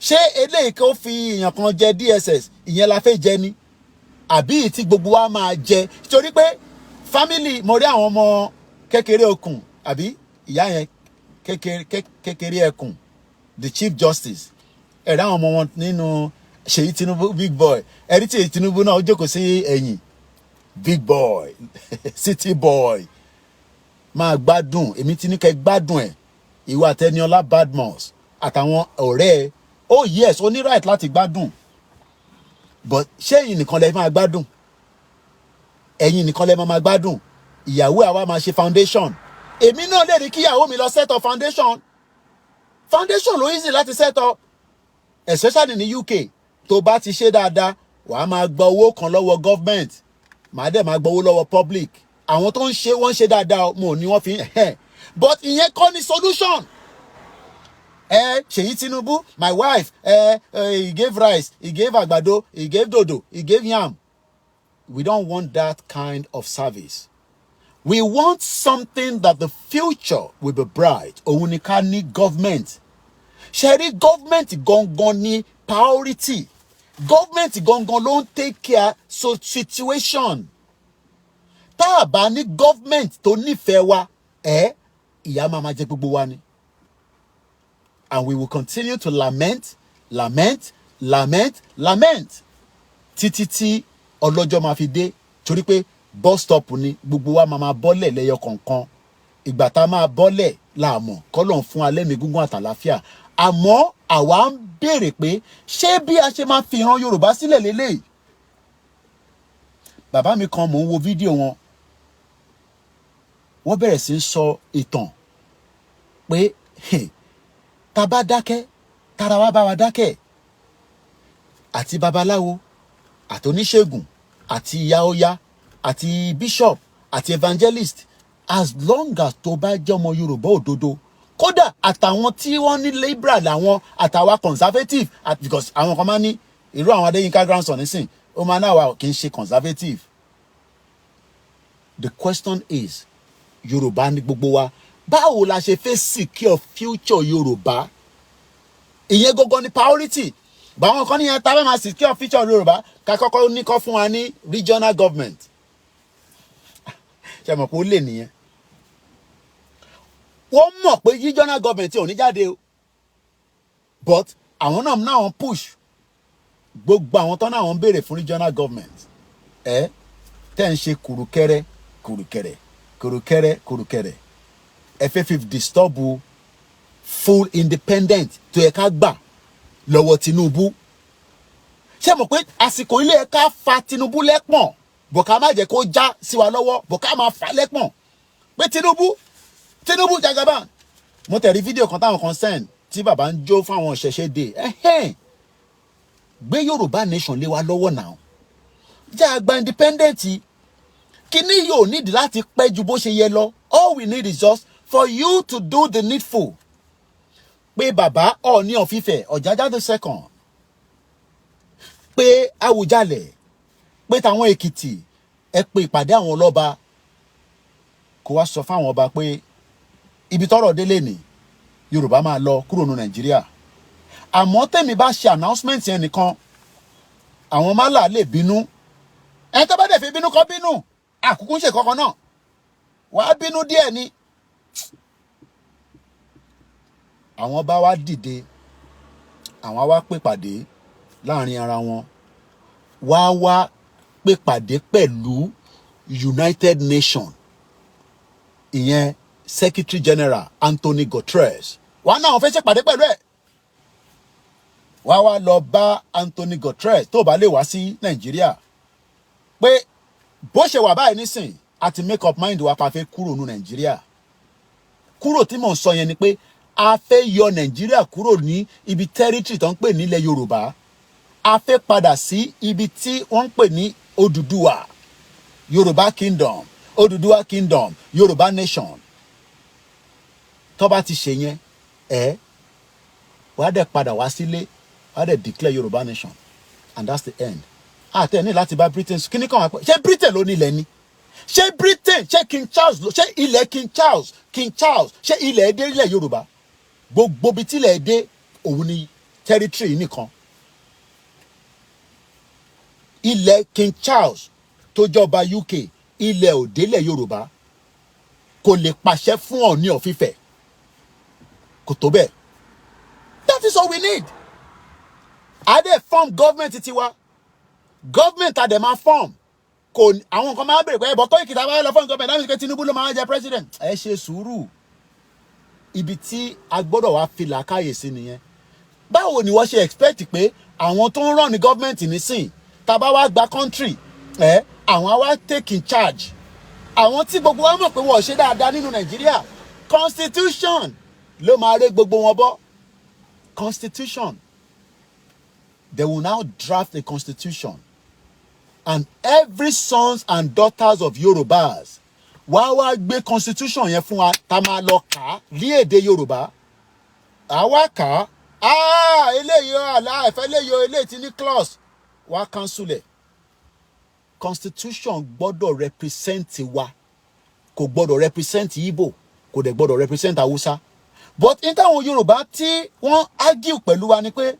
Ṣé eléyìí kó fi èèyàn kan jẹ DSS, ìyẹn la fẹ́ jẹ ni? Àbí tí gbogbo wa máa jẹ? Torí pé family, mo rí àwọn ọmọ kékeré okùn, àbí ìyá yẹn kékeré ẹkùn, the Chief Justice. Ẹ̀rọ àwọn ọmọ wọn nínú Ṣèyí Tinubu big boy. Ẹ̀rí tí Tinubu náà ó jókòó sí ẹ̀yìn. Big boy, city boy. Máa gbádùn, èmi ti ní kẹ́ gbádùn ẹ̀. Ìwà Tẹniọlá Badmus àtàwọn ọ̀rẹ́ ẹ̀. Oh yes, ó ní right láti gbádùn. But ṣé ẹ̀yin nìkan lẹ máa gbádùn? Ẹ̀yin nìkan lẹ máa gbádùn. Ìyàwó àwa máa ṣe foundation. Èmi náà lè rí kí ìyàwó mi lọ set up foundation. Foundation ló easy láti set up. Especially ní UK. Tó bá ti ṣe dáadáa, wàá máa gba owó kan lọ́wọ́ government. Màá dẹ̀ máa gba owó lọ́wọ́ public. Àwọn tó ń ṣe wọ́n ṣe dáadáa, mo ní wọ́n fi But ìyẹn kọ́ ni solution. Ṣèyí Tinubu, my wife, he gave rice, he gave àgbàdo, he gave dodo, he gave yam. We don't want that kind of service. We want something that the future will be bright. Òun ni ká ní government. Ṣé rí government gangan ní priority. Government gangan ló ń take care so situation. Tá a bá ní government tó nífẹ̀ẹ́ wa, ìyà máa jẹ gbogbo wa ni. and we will continue to lament títí tí ọlọ́jọ́ máa fi dé, torí pé bus stop ni gbogbo wa máa bọ́lẹ̀ lẹ́yọ kọ̀ọ̀kan. Ìgbà tá máa bọ́lẹ̀ la mọ̀, k'Ọlọ́run fún wa lẹ́mìí gígùn àtàlàáfíà. Àmọ́ àwa ń béèrè pé ṣé bí a ṣe máa fi ìran Yorùbá sílẹ̀ lélẹ́yìí? Bàbá mi kan, mò ń wo fídíò wọn, wọ́n bẹ̀rẹ̀ sí í sọ ìtàn pé tá bá dákẹ́, tára wa bá wa dákẹ́, àti babaláwo, àti oníṣègùn, àti ìyá ọya, àti bishop, àti evangelist, as long as tó bá jẹ́ ọmọ Yorùbá òdodo, kódà àtàwọn tí wọ́n ní liberal làwọn, àtàwa conservative, because àwọn kan máa ní irú àwọn Adéyínká grandson nísìn, ó máa náà wà kì í ṣe conservative. The question is, Yorùbá ní gbogbo wa, báwo la ṣe fẹ́ secure future Yorùbá? Ìyẹn gógó ni priority. Báwọn kan níyẹn tá bá máa secure future Yorùbá, ká kọ́kọ́ ní kó fún wa ní regional government. Ṣé mọ̀ pé ó lè nìyẹn? Wọ́n mọ̀ pé regional government ò ní jáde o, but àwọn náà push gbogbo àwọn tán náà wọ́n béèrè fún regional government. Tẹ́ ń ṣe kùrùkẹ́rẹ́ ẹ fẹ́ fi disturb full independent tó yẹ ká gbà lọ́wọ́ Tinubu. Ṣé mọ̀ pé àsìkò ilé ẹ̀ka fa Tinubu lẹ́pọ̀n, bọ̀ ká má jẹ́ kó já sí wa lọ́wọ́, bọ̀ ká máa fà lẹ́pọ̀n pé Tinubu Jagaban. Mo tẹ̀rí fídíò kan táwọn kan send tí bàbá ń jó fáwọn ṣẹ̀ṣẹ̀ dé. Gbé Yorùbá nation lé wa lọ́wọ́ náà, jẹ́ àgbà independent. Kíní yóò need láti pẹ́ ju bó ṣe yẹ lọ. All we need is just for you to do the needful. Pé bàbá Ọọ̀ni of Ifẹ̀, Ọ̀jájá the second, pé Awùjalẹ̀, pé tàwọn Èkìtì, ẹ pé ìpàdé àwọn ọlọ́ba, kó wá sọ fáwọn ọba pé ibi tọ́rọ̀ délé ni Yorùbá máa lọ kúrò ní Nàìjíríà. Àmọ́ tèmi bá ṣe announcement yẹn nìkan, àwọn málà lè bínú. Ẹ tó bá dẹ̀ fi bínú kọ́ bínú, àkúkú ń ṣe kankan náà, wàá bínú díẹ̀ ni. Àwọn bá wá dìde, àwọn wá pèpàdé láàrin ara wọn, wá pèpàdé pẹ̀lú United Nations, ìyẹn Secretary General Anthony Guterres. Wá náà wọ́n fẹ́ ṣèpàdé pẹ̀lú ẹ̀. Wá lọ bá Anthony Guterres tó bá lè wá sí Nàìjíríà pé bó ṣe wà báyìí nísìn, a ti make up mind wa pa fẹ́ kúrò ní Nàìjíríà. Kúrò tí mò ń sọ yẹn ni pé a fẹ́ yọ Nàìjíríà kúrò ní ibi territory tó ń pè nílẹ̀ Yorùbá. A fẹ́ padà sí ibi tí wọ́n ń pè ní Odùduwà, Yorùbá Kingdom, Odùduwà Kingdom, Yorùbá Nation. Tó bá ti ṣe yẹn, wàá dẹ̀ padà wá sílé, wàá dẹ̀ declare Yorùbá Nation, and that's the end. Àtẹ̀ ní láti bá Britain, kí ni kàn wá pé ṣé Britain ló ní ilẹ̀ ni? Ṣé Britain, ṣé King Charles, ṣé ilẹ̀ King Charles, ṣé ilẹ̀ èdè ilẹ̀ Yorùbá? Gbogbo bí tí ilẹ̀ èdè òun ni territory nìkan. Ilẹ̀ King Charles tó jọba UK, ilẹ̀ òdélẹ̀ Yorùbá, kò lè pàṣẹ fún Ọọ̀ni of Ifẹ̀, kò tó bẹ́ẹ̀. That is all we need. Adé form government tiwa, government adé máa form. Kò àwọn kan máa bèrè pé ẹ̀bọ̀ Koiki tá bá lọ form government, láti ṣe Tinubu ló máa jẹ president. Ẹ ṣe sùúrù. Ibi tí a gbọ́dọ̀ wá fi làákàyè sí nìyẹn. Báwo ni wọ́n ṣe expect pé àwọn tó ń run ní government nísìn, tá bá wá gba country, àwọn wá take in charge. Àwọn tí gbogbo wa mọ̀ pé wọ́n ṣe dáadáa nínú Nàìjíríà, constitution ló máa ré gbogbo wọn bọ́. Constitution. They will now draft a constitution, and every sons and daughters of Yorubas wá gbé constitution yẹn fún wa, tá máa lọ kà ní èdè Yorùbá. Àwa kà eléyìí aláìfẹ́ eléyìí tí ní clause wá cancel ẹ̀. Constitution gbọ́dọ̀ represent wa, kò gbọ́dọ̀ represent Igbo, kò dẹ̀ gbọ́dọ̀ represent Hausa. But in táwọn Yorùbá tí wọ́n argue pẹ̀lú wa ni pé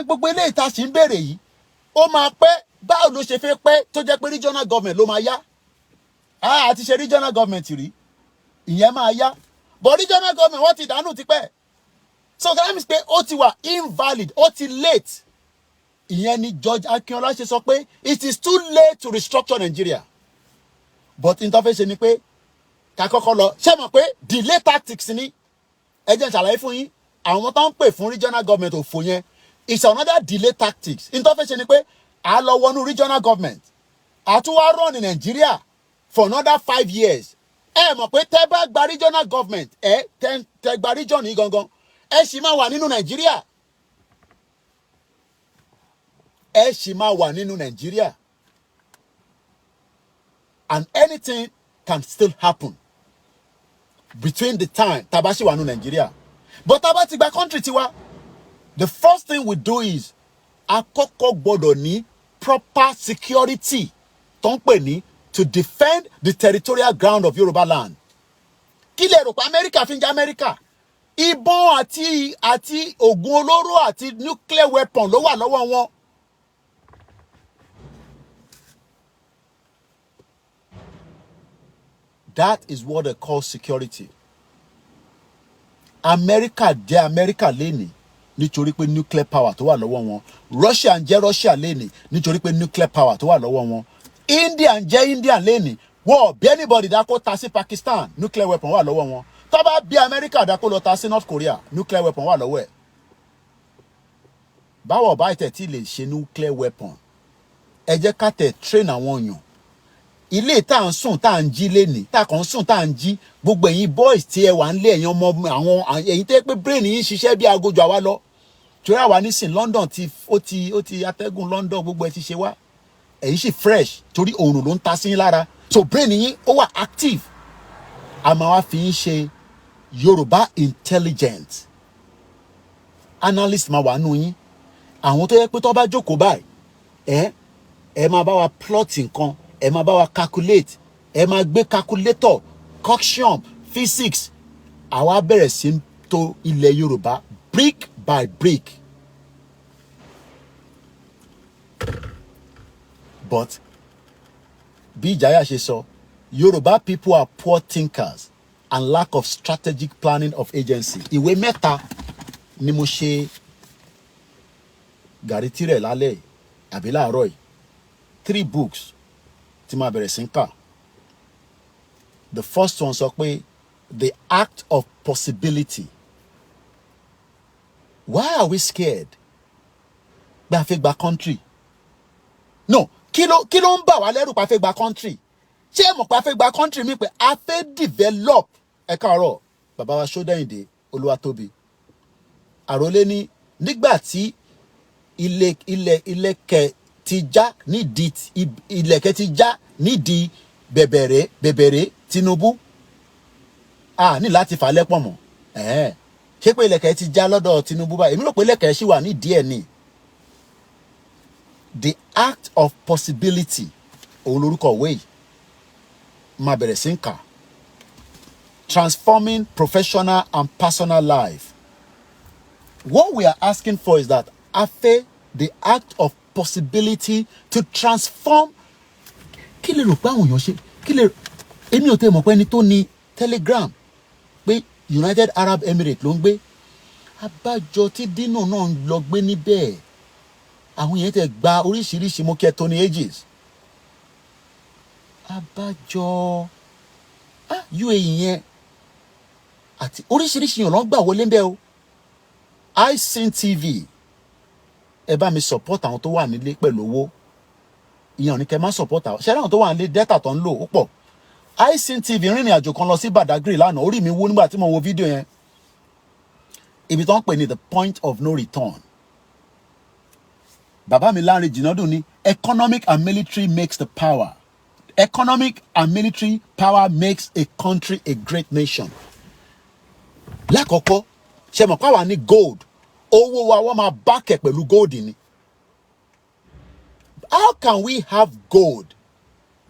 gbogbo eléyìí tá sì ń béèrè yìí, ó máa pẹ́, báwo ló ṣe fẹ́ pẹ́ tó jẹ́ pé regional government ló máa yá? Àti ṣe regional government rí, ìyẹn máa yá. But regional government wọ́n ti dànù tipẹ́. So that means pé ó ti wà invalid, ó ti late. Ìyẹn ni George Akinola ṣe sọ pé it is too late to restructure Nigeria. But interface ni pé ká kọ́kọ́ lọ ṣé mọ̀ pé delay tactics ni ẹ jẹ́ n ṣàlàyé fún yín àwọn tó ń pè fún regional government òfò yẹn it's another delay tactics. Interface ni pé a lọ wọnú regional government a tún wá run in Nigeria for another 5 years. Ẹ mọ̀ pé tẹ́ bá gba regional government tẹ́ gba region yìí gangan ẹ sì máa wà nínú Nigeria. Ẹ sì máa wà nínú Nigeria. And anything can still happen between the time tabashi wà nínú Nigeria. But taba ti gba country tiwa, the first thing we do is àkọ́kọ́ gbọ́dọ̀ ní proper security tó ń pè ní to defend the territorial ground of Yoruba land. Kí lẹ rò pé America fi ń jẹ́ America? Ìbọn àti oògùn olóró àti nuclear weapon ló wà lọ́wọ́ wọn. That is what they call security. America jẹ́ America lénìí nítorí pé nuclear power tó wà lọ́wọ́ wọn. Russia jẹ́ Russia lénìí nítorí pé nuclear power tó wà lọ́wọ́ wọn. India jẹ́ India lénìí. Wọ́n bí anybody dákó ta sí Pakistan, nuclear weapon wà lọ́wọ́ wọn. Tó bá bí America dákó lọ ta sí North Korea, nuclear weapon wà lọ́wọ́ ẹ̀. Báwo bá tẹ̀ tí lè ṣe nuclear weapon? Ẹ jẹ́ ká tẹ̀ train àwọn èèyàn. Ilé tá ń sùn tá ń jí lénìí, tá kàn sùn tá ń jí, gbogbo ẹ̀yin boys tí ẹ wà ń lé ẹ̀yin ọmọ àwọn ẹ̀yin tẹ́ pé brain yín ṣiṣẹ́ bí agojo àwa lọ. Torí àwa nísìn London ó ti atẹ́gùn London gbogbo ẹ ti ṣe wá. Ẹ̀yin sì fresh torí oòrùn ló ń ta sí yín lára. So brain yín ó wà active. A máa wá fi yín ṣe Yorùbá intelligent. Analyst máa wà nù yín. Àwọn tó yẹ pé tó bá jókòó báyìí, ẹ máa bá wa plot nǹkan. Ẹ máa bá wa calculate, ẹ máa gbé calculator, coction, physics. Àwa bẹ̀rẹ̀ sí tò ilẹ̀ Yorùbá brick by brick. But bí Ìjàyà ṣe sọ, Yorùbá people are poor thinkers and lack of strategic planning of agency. Ìwé mẹ́ta ni mo ṣe gàrí tirẹ̀ lálẹ́ àbí láàárọ̀ yìí. 3 books. The first one sọ pé the act of possibility. Why are we scared? Bí a fẹ́ gba country. No, kí ló ń bà wá lẹ́rù pa fẹ́ gba country? Ṣé ẹ mọ̀ pa fẹ́ gba country mi pé a fẹ́ develop ẹ káàárọ̀ bàbá wa Ṣódẹ́yìndé Olúwatóbi. Àròlé ní nígbà tí ilẹ̀kẹ̀ ti já nídìí ilẹ̀kẹ̀ ti já nídìí bẹ̀bẹ̀rẹ̀ Tinubu ní láti fà lẹ́pọ̀ mọ́ ṣé pé ilẹ̀kẹ̀ ti já lọ́dọ̀ Tinubu báyìí èmi rò pé ilẹ̀kẹ̀ ṣì wà nídìí ẹ̀ ni. The act of possibility òun lórúkọ òwe yìí máa bẹ̀rẹ̀ sí ń kà. Transforming professional and personal life. What we are asking for is that after the act of possibility to transform. Kí lè rò pé àwọn èèyàn ṣe kí lè èmi ò tẹ́ mọ̀ pé ẹni tó ní Telegram pé United Arab Emirates ló ń gbé abájọ tí Dino náà ń lọ gbé níbẹ̀ àwọn èèyàn tẹ́ gba oríṣiríṣi mo kẹ́ Tony Ages abájọ UAE yẹn àti oríṣiríṣi èèyàn ló ń gbà wọlé ń bẹ̀ o. iSeen TV ẹ bá mi support àwọn tó wà nílé pẹ̀lú owó ìyẹn ní kẹ́ má support àwọn ṣẹ́ra àwọn tó wà nílé data tó ń lò ó pọ̀. iSeen TV rìnrìn àjò kan lọ sí Badagry lánàá orí mi wú nígbà tí mo wo fídíò yẹn ibi tó ń pè ní the point of no return. Bàbá mi Lánrè Jìnàdù ní economic and military makes the power. Economic and military power makes a country a great nation. Lákọ̀ọ́kọ́ ṣe mọ̀ pé àwa ní gold owó wa wọ́n máa bákẹ̀ pẹ̀lú gold ni. How can we have gold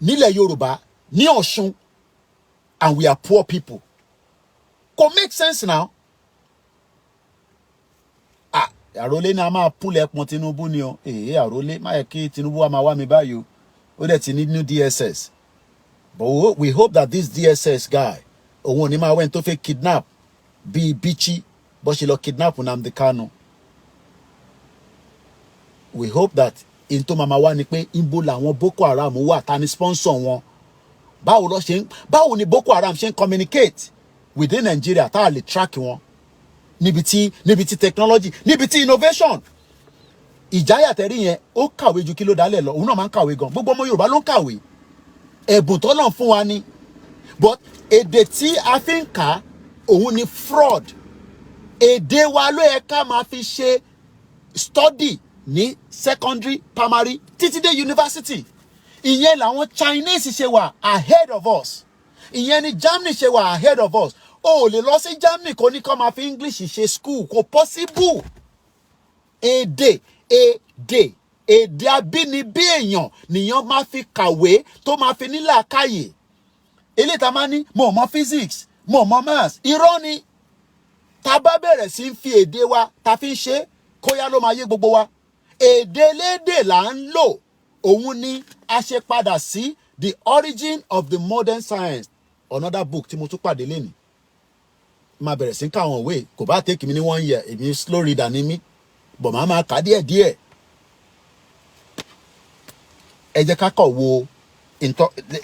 nílẹ̀ Yorùbá ní Ọ̀ṣun and we are poor people? Kò make sense now. Àròlé ni a máa púlẹ̀ pọn Tinubu ni o. Àròlé má yẹ kí Tinubu wa máa wá mi báyìí o. Ó dẹ̀ ti ní new DSS. But we hope that this DSS guy òun ò ní máa wẹ́n tó fẹ́ kidnap bíi Bichi but she lo kidnap Nnamdi Kanu. We hope that into mama wa ni pé ibo làwọn Boko Haram wà ta ni sponsor wọn. Báwo ni Boko Haram ṣe communicate within Nigeria tá lè track wọn. Níbi tí technology, níbi tí innovation. Ìjáyà tẹ̀rí yẹn ó kàwé ju kí ló dálẹ̀ lọ. Òun náà máa ń kàwé gan. Gbogbo ọmọ Yorùbá ló ń kàwé. Ẹ̀bùn t'Ọlọ́run fún wa ni. But èdè tí a fi ń kà òun ni fraud. Èdè wa ló yẹ ká máa fi ṣe study ní secondary, primary, títí dé university. Ìyẹn làwọn Chinese ṣe wà ahead of us. Ìyẹn ni Germany ṣe wà ahead of us. O lè lọ sí Germany kò ní kó máa fi English ṣe school. Kò possible. Èdè abínibí èèyàn nìyẹn máa fi kàwé tó máa fi nílà káyè. Eléyìí tá máa ní mo mọ physics, mo mọ maths. Irọ́ ni. Tá bá bẹ̀rẹ̀ sí fi èdè wa tá fi ń ṣe kóyá ló máa yé gbogbo wa. Èdè lédè là ń lò. Òun ni a ṣe padà sí The Origin of the Modern Science. Another book tí mo tún pàdé lénìí. Máa bẹ̀rẹ̀ sí ká àwọn ìwé. Kò bá take mi ní 1 year. Èmi slow reader ni mí. But máa kà díẹ̀. Ẹ jẹ́ ká kọ̀ wo.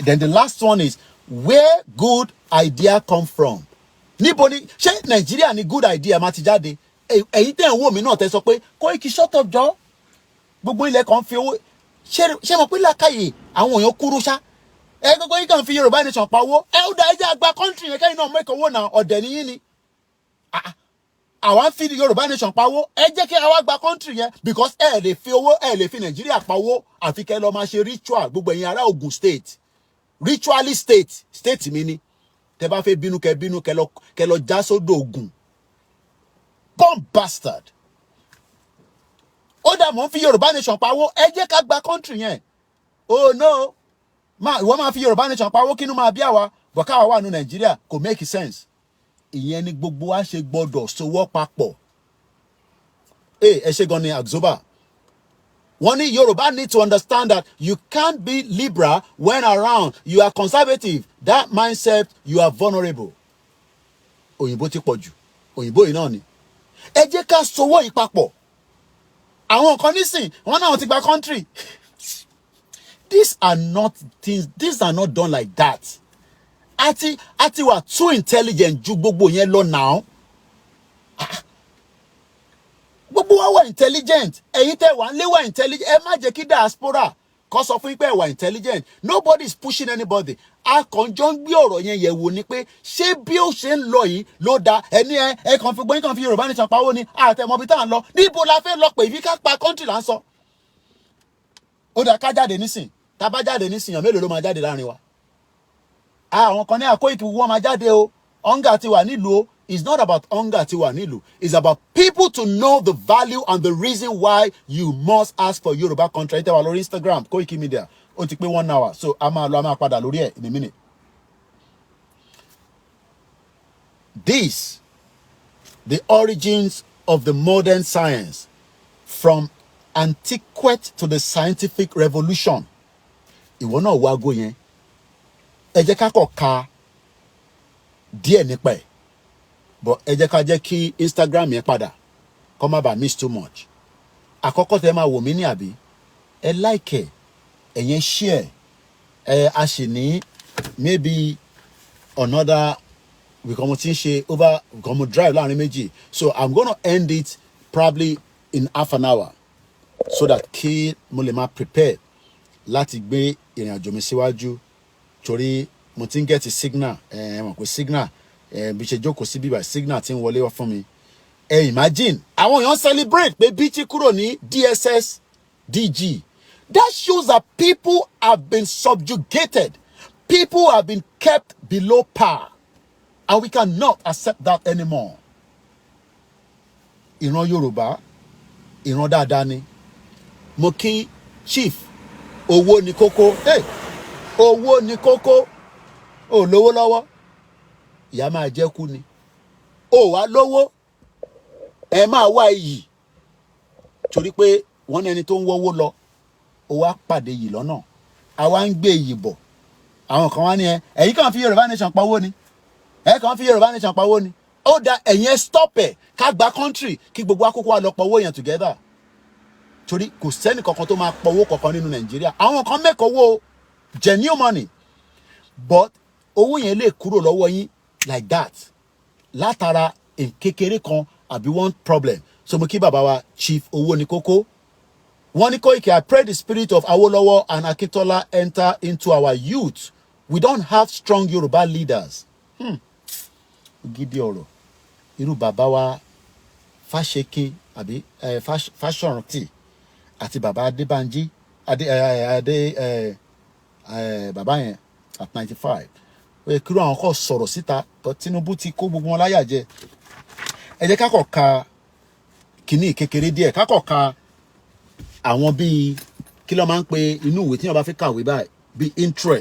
Then the last one is where good idea come from. Níbo ni ṣé Nigeria ni good idea máa ti jáde? Ẹ̀yin tẹ́ ń wò mí náà tẹ́ sọ pé Koiki shut up jọ. Gbogbo ilẹ̀ kan fi owó ṣé mo pé làkàyè àwọn èèyàn kúrú ṣá. Gbogbo yìí kàn fi Yorùbá nation pa owó. Ó dá ẹjẹ́ àgbà country yẹn kẹ́yìn náà make owó náà ọ̀dẹ̀ nìyí ni. Àwa ń fi Yorùbá nation pa owó. Ẹ jẹ́ kí àwa gba country yẹn because lè fi owó lè fi Nàìjíríà pa owó àfi kẹ́ lọ máa ṣe ritual gbogbo ẹ̀yin ará Ogun state. Ritually state mi ni. Tẹ́ bá fẹ́ bínú kẹ́ lọ já sódò Ògùn. Bomb bastard. Ó dà mọ́ fi Yorùbá nation pawó ẹ jẹ́ ká gba country yẹn. Oh no. Ìwọ máa fi Yorùbá nation pawó kínú máa bí àwa bọ̀ káwa wà ní Nàìjíríà kò make sense. Ìyẹn ni gbogbo wa ṣe gbọdọ̀ sowọ́ papọ̀. Ẹ ṣe gan ni Axoba. Wọ́n ní Yorùbá need to understand that you can't be liberal when around you are conservative. That mindset you are vulnerable. Òyìnbó ti pọ̀ jù. Òyìnbó yìí náà ni. Ẹ jẹ́ ká sowọ́ yìí papọ̀. Àwọn kan nísìn wọ́n náà ti gba country. These are not done like that. Àti wà too intelligent ju gbogbo yẹn lọ now. Gbogbo wa wà intelligent. Ẹ̀yin tẹ́ wà nílé wà intelligent. Ẹ má jẹ́ kí diaspora kó sọ fún pé ẹ wà intelligent. Nobody is pushing anybody. A kàn jọ ń gbé ọ̀rọ̀ yẹn yẹ̀ wò ni pé ṣé bí ó ṣe ń lọ yìí ló da ẹni ẹ kàn fi gbóyìn kàn fi Yorùbá nation pawó ni àtẹ̀mọ́ bí tá à ń lọ. Níbo la fẹ́ lọ pé ìfi ká pa country là ń sọ. Ó dà ká jáde nísìn. Tá bá jáde nísìn yàn mélòó ló máa jáde láàrin wa. Àwọn kan ní Koiki wọ́n máa jáde o. Hunger ti wà nílùú o. It's not about hunger ti wà nílùú. It's about people to know the value and the reason why you must ask for Yoruba country. Ẹ tẹ́ wà lórí Instagram Koikimedia. Ó ti pé 1 hour. So a máa padà lórí ẹ̀ in a minute. The origins of the modern science from antiquity to the scientific revolution. Ìwọ náà wá go yẹn. Ẹ jẹ́ ká kọ́ ka díẹ̀ nípa ẹ̀. But ẹ jẹ́ ká jẹ́ kí Instagram yẹn padà. Kó má bàa miss too much. Àkọ́kọ́ tẹ́ máa wò mí ní àbí. Ẹ like ẹ̀. Ẹ̀yin share. A sì ní maybe another become ṣe over become drive láàrin méjì. So I'm going to end it probably in half an hour so that kí mo lè máa prepare láti gbé ìrìn àjò mi síwájú torí mo ti ń get signal mọ̀ pé signal bí ṣe jókòó sí bíbá signal tí ń wọlé wá fún mi. Imagine àwọn èèyàn celebrate pé BT kúrò ní DSS DG. That shows that people have been subjugated. People have been kept below par. And we cannot accept that anymore. Ìran Yorùbá, ìran dáadáa ni. Mo kí chief, owó ni kókó. Hey, owó ni kókó. Ó lówó lọ́wọ́. Ìyà máa jẹ kú ni. Ó wá lówó. Ẹ máa wá iyì. Torí pé wọ́n ẹni tó ń wọ́wọ́ lọ. Ó wá pàdé yìí lọ́nà. Àwa ń gbé yìí bọ̀. Àwọn kan wá ní ẹ̀yin kàn fi Yorùbá nation pawó ni. Ẹ kàn fi Yorùbá nation pawó ni. ó da ẹ̀yẹn stop ẹ̀ ká gba country kí gbogbo àkókò wa lọ pọ̀ owó yẹn together torí kò sẹ́ni kankan tó máa pọ̀ owó kankan nínú Nàìjíríà àwọn kan make owó genuine money but owó yẹn lè kúrò lọ́wọ́ yín like that látara kékeré kan àbí one problem so mo kí bàbá wa Chief Owó ní Kókó wọ́n ní Koiki, I pray the spirit of Awolowo and Akintola enter into our youth. We don't have strong Yoruba leaders. Gidi ọ̀rọ̀. Irú bàbá wa Fáṣekè àbí Fáṣọ̀rántì àti bàbá Adébánjí bàbá yẹn at 95. Ó yẹ kí irú àwọn kò sọ̀rọ̀ síta tó Tinubu ti kó gbogbo wọn láyà jẹ. Ẹ jẹ́ ká kọ̀ ka kíní kékeré díẹ̀ ká kọ̀ ka àwọn bíi kí ló máa ń pe inú ìwé tí wọ́n bá fi kàwé báyìí bíi intro.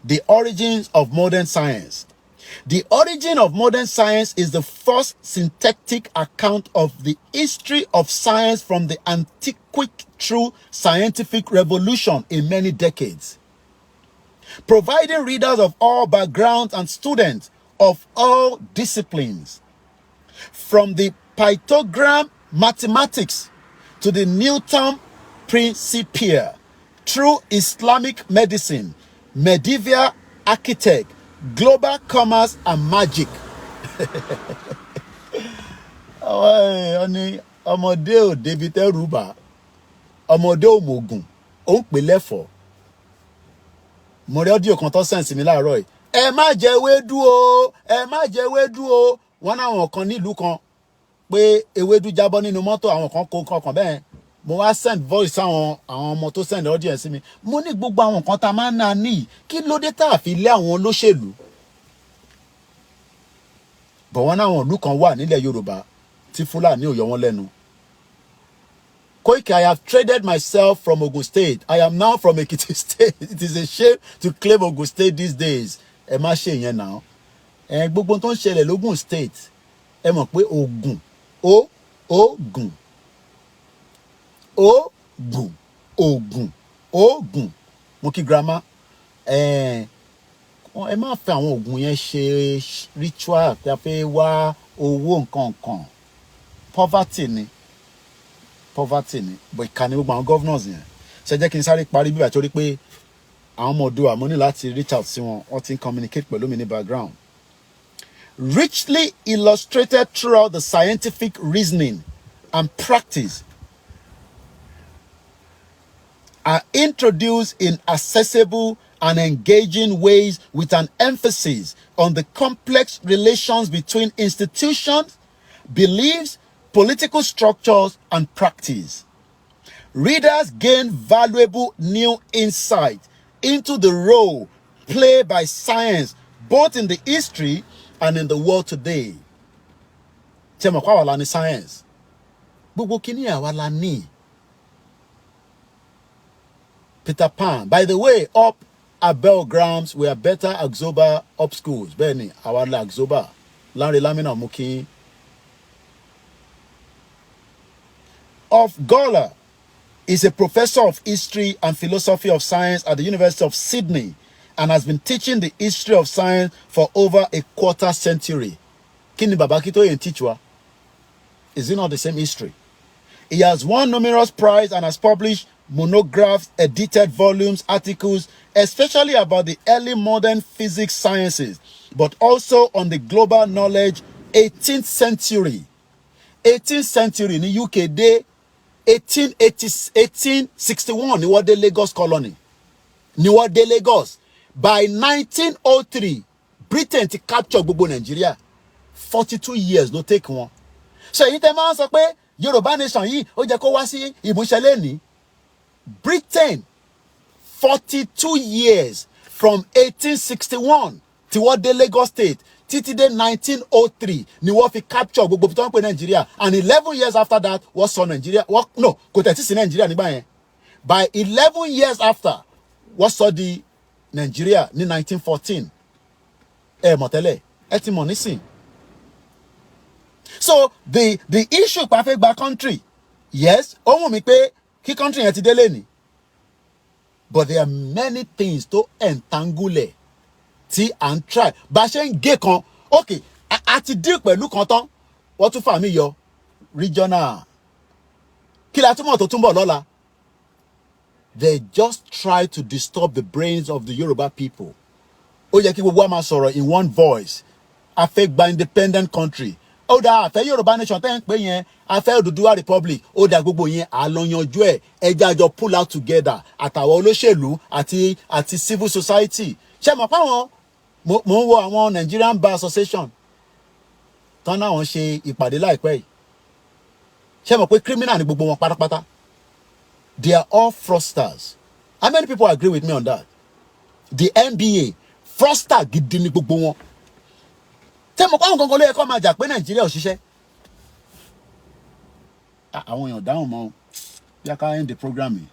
The origins of modern science. The origin of modern science is the first synthetic account of the history of science from the antiquity through scientific revolution in many decades, providing readers of all backgrounds and students of all disciplines, from the Pythagorean mathematics to the Newton Principia, through Islamic medicine, medieval architect, global commerce and magic. Ọmọdé ò débi tẹ́rù bà, ọmọdé ò mọ̀gùn, ó ń pè lẹ́fọ̀ọ́. Mo rí ọ́díò kan tó sẹ́ǹsì mi láàárọ̀ yìí. Ẹ má jẹ ewédú o, ẹ má jẹ ewédú o. Wọ́n náwọn kan nílùú kan pé ewédú jábọ́ nínú mọ́tò àwọn kan kó nǹkan kan bẹ́ẹ̀. Mo wá send voice àwọn ọmọ tó send audience sí mi. Mo ní gbogbo àwọn nǹkan tá a máa ń ná ní kí ló dé tá a fi lé àwọn olóṣèlú. Bọ̀ wọ́n náwọn ìlú kan wà nílẹ̀ Yorùbá tí Fúlàní ò yọ wọ́n lẹ́nu. Koiki, I have traded myself from Ogun State. I am now from Ekiti State. It is a shame to claim Ogun State these days. Ẹ má ṣe ìyẹn náà. Gbogbo tó ń ṣẹlẹ̀ lógùn State. Ẹ mọ̀ pé Ògùn, Ògùn. Ògùn. Mo kí grandma. Ẹ má fẹ́ àwọn ògùn yẹn ṣe ritual tí a fẹ́ wá owó nǹkan kan. Poverty ni. But ìkànnì gbogbo àwọn governors yẹn. Ṣé jẹ́ kí n sáré parí bíbà torí pé àwọn ọmọ Oòduà mo ní láti reach out sí wọn. Wọ́n ti ń communicate pẹ̀lú mi ní background. Richly illustrated throughout the scientific reasoning and practice are introduced in accessible and engaging ways with an emphasis on the complex relations between institutions, beliefs, political structures, and practice. Readers gain valuable new insight into the role played by science both in the history and in the world today. Tell kwa wala ni science. Gbogbo kini ya wala ni. Peter Pan. By the way, up at Belgrams, we are better Axoba up schools. Benny, awala Axoba. Lanre Lamina Muki. Of Gola is a professor of history and philosophy of science at the University of Sydney and has been teaching the history of science for over a quarter century. Kini Babakito yen teachwa? Is it not the same history? He has won numerous prizes and has published monographs, edited volumes, articles, especially about the early modern physics sciences, but also on the global knowledge 18th century. 18th century ni UK day 1861 ni wọ́n dé Lagos colony. Ni wọ́n dé Lagos. By 1903, Britain ti capture gbogbo Nigeria. 42 years no take one. So èyí tẹ́ máa ń sọ pé Yorùbá nation yìí ó jẹ́ kó wá sí ìmúṣẹ lẹ́ni. Britain 42 years from 1861 tí wọ́n dé Lagos state títí dé 1903 ni wọ́n fi capture gbogbo tó ń pè Nigeria, and 11 years after that wọ́n sọ Nigeria no kò tẹ̀ tí sí Nigeria nígbà yẹn. By 11 years after wọ́n sọ di Nigeria ní 1914. Mọ̀ tẹ́lẹ̀ ẹ ti mọ̀ nísìn. So the issue pa fẹ́ gba country, yes, ó wù mí pé kí country yẹn ti délé ni, but there are many things to entangle tí à ń try bá ṣe ń gé kan. Okay, àti deal pẹ̀lú kan tán wọ́n tún fà mí yọ regional kí la túmọ̀ tó túnbọ̀ lọ́la. They just try to disturb the brains of the Yoruba people. Ó yẹ kí gbogbo wa máa sọ̀rọ̀ in one voice. A fẹ́ gba independent country. Ó dá a fẹ́ Yorùbá nation tẹ́ ń pè yẹn. A fẹ́ Odùduwà republic. Ó dá gbogbo yẹn à lọ yanjú ẹ̀. Ẹ jẹ́ àjọ pull out together. Àtàwọn olóṣèlú àti civil society. Ṣé mo pa wọn? Mo ń wo àwọn Nigerian Bar Association. Tán náà wọ́n ṣe ìpàdé láìpẹ́ yìí. Ṣé mo pé criminal ni gbogbo wọn pátápátá? They are all fraudsters. How many people agree with me on that? The NBA, fraudster gidi ni gbogbo wọn. Tẹ́ mo kọ́ àwọn kankan ló yẹ kó máa jà pé Nàìjíríà ò ṣiṣẹ́. Àwọn èèyàn dáhùn mọ́ bí a ká end the program yìí.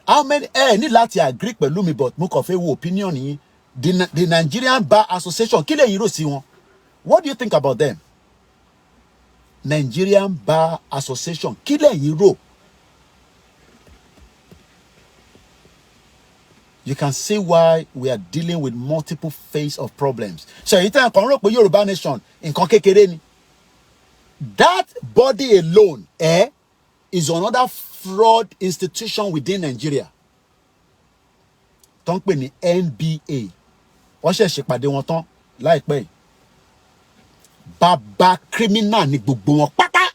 How many ní láti agree pẹ̀lú mi but mo kàn fẹ́ wo opinion yìí. The Nigerian Bar Association kí lẹ̀yin rò sí wọn? What do you think about them? Nigerian Bar Association kí lẹ̀yin rò? You can see why we are dealing with multiple phase of problems. So you think Yoruba nation in kékeré ni. That body alone is another fraud institution within Nigeria. Tó ń pè ní NBA. Wọ́n ṣẹ̀ṣẹ̀ pàdé wọn tán láìpẹ́. Bàbá criminal ni gbogbo wọn pátá.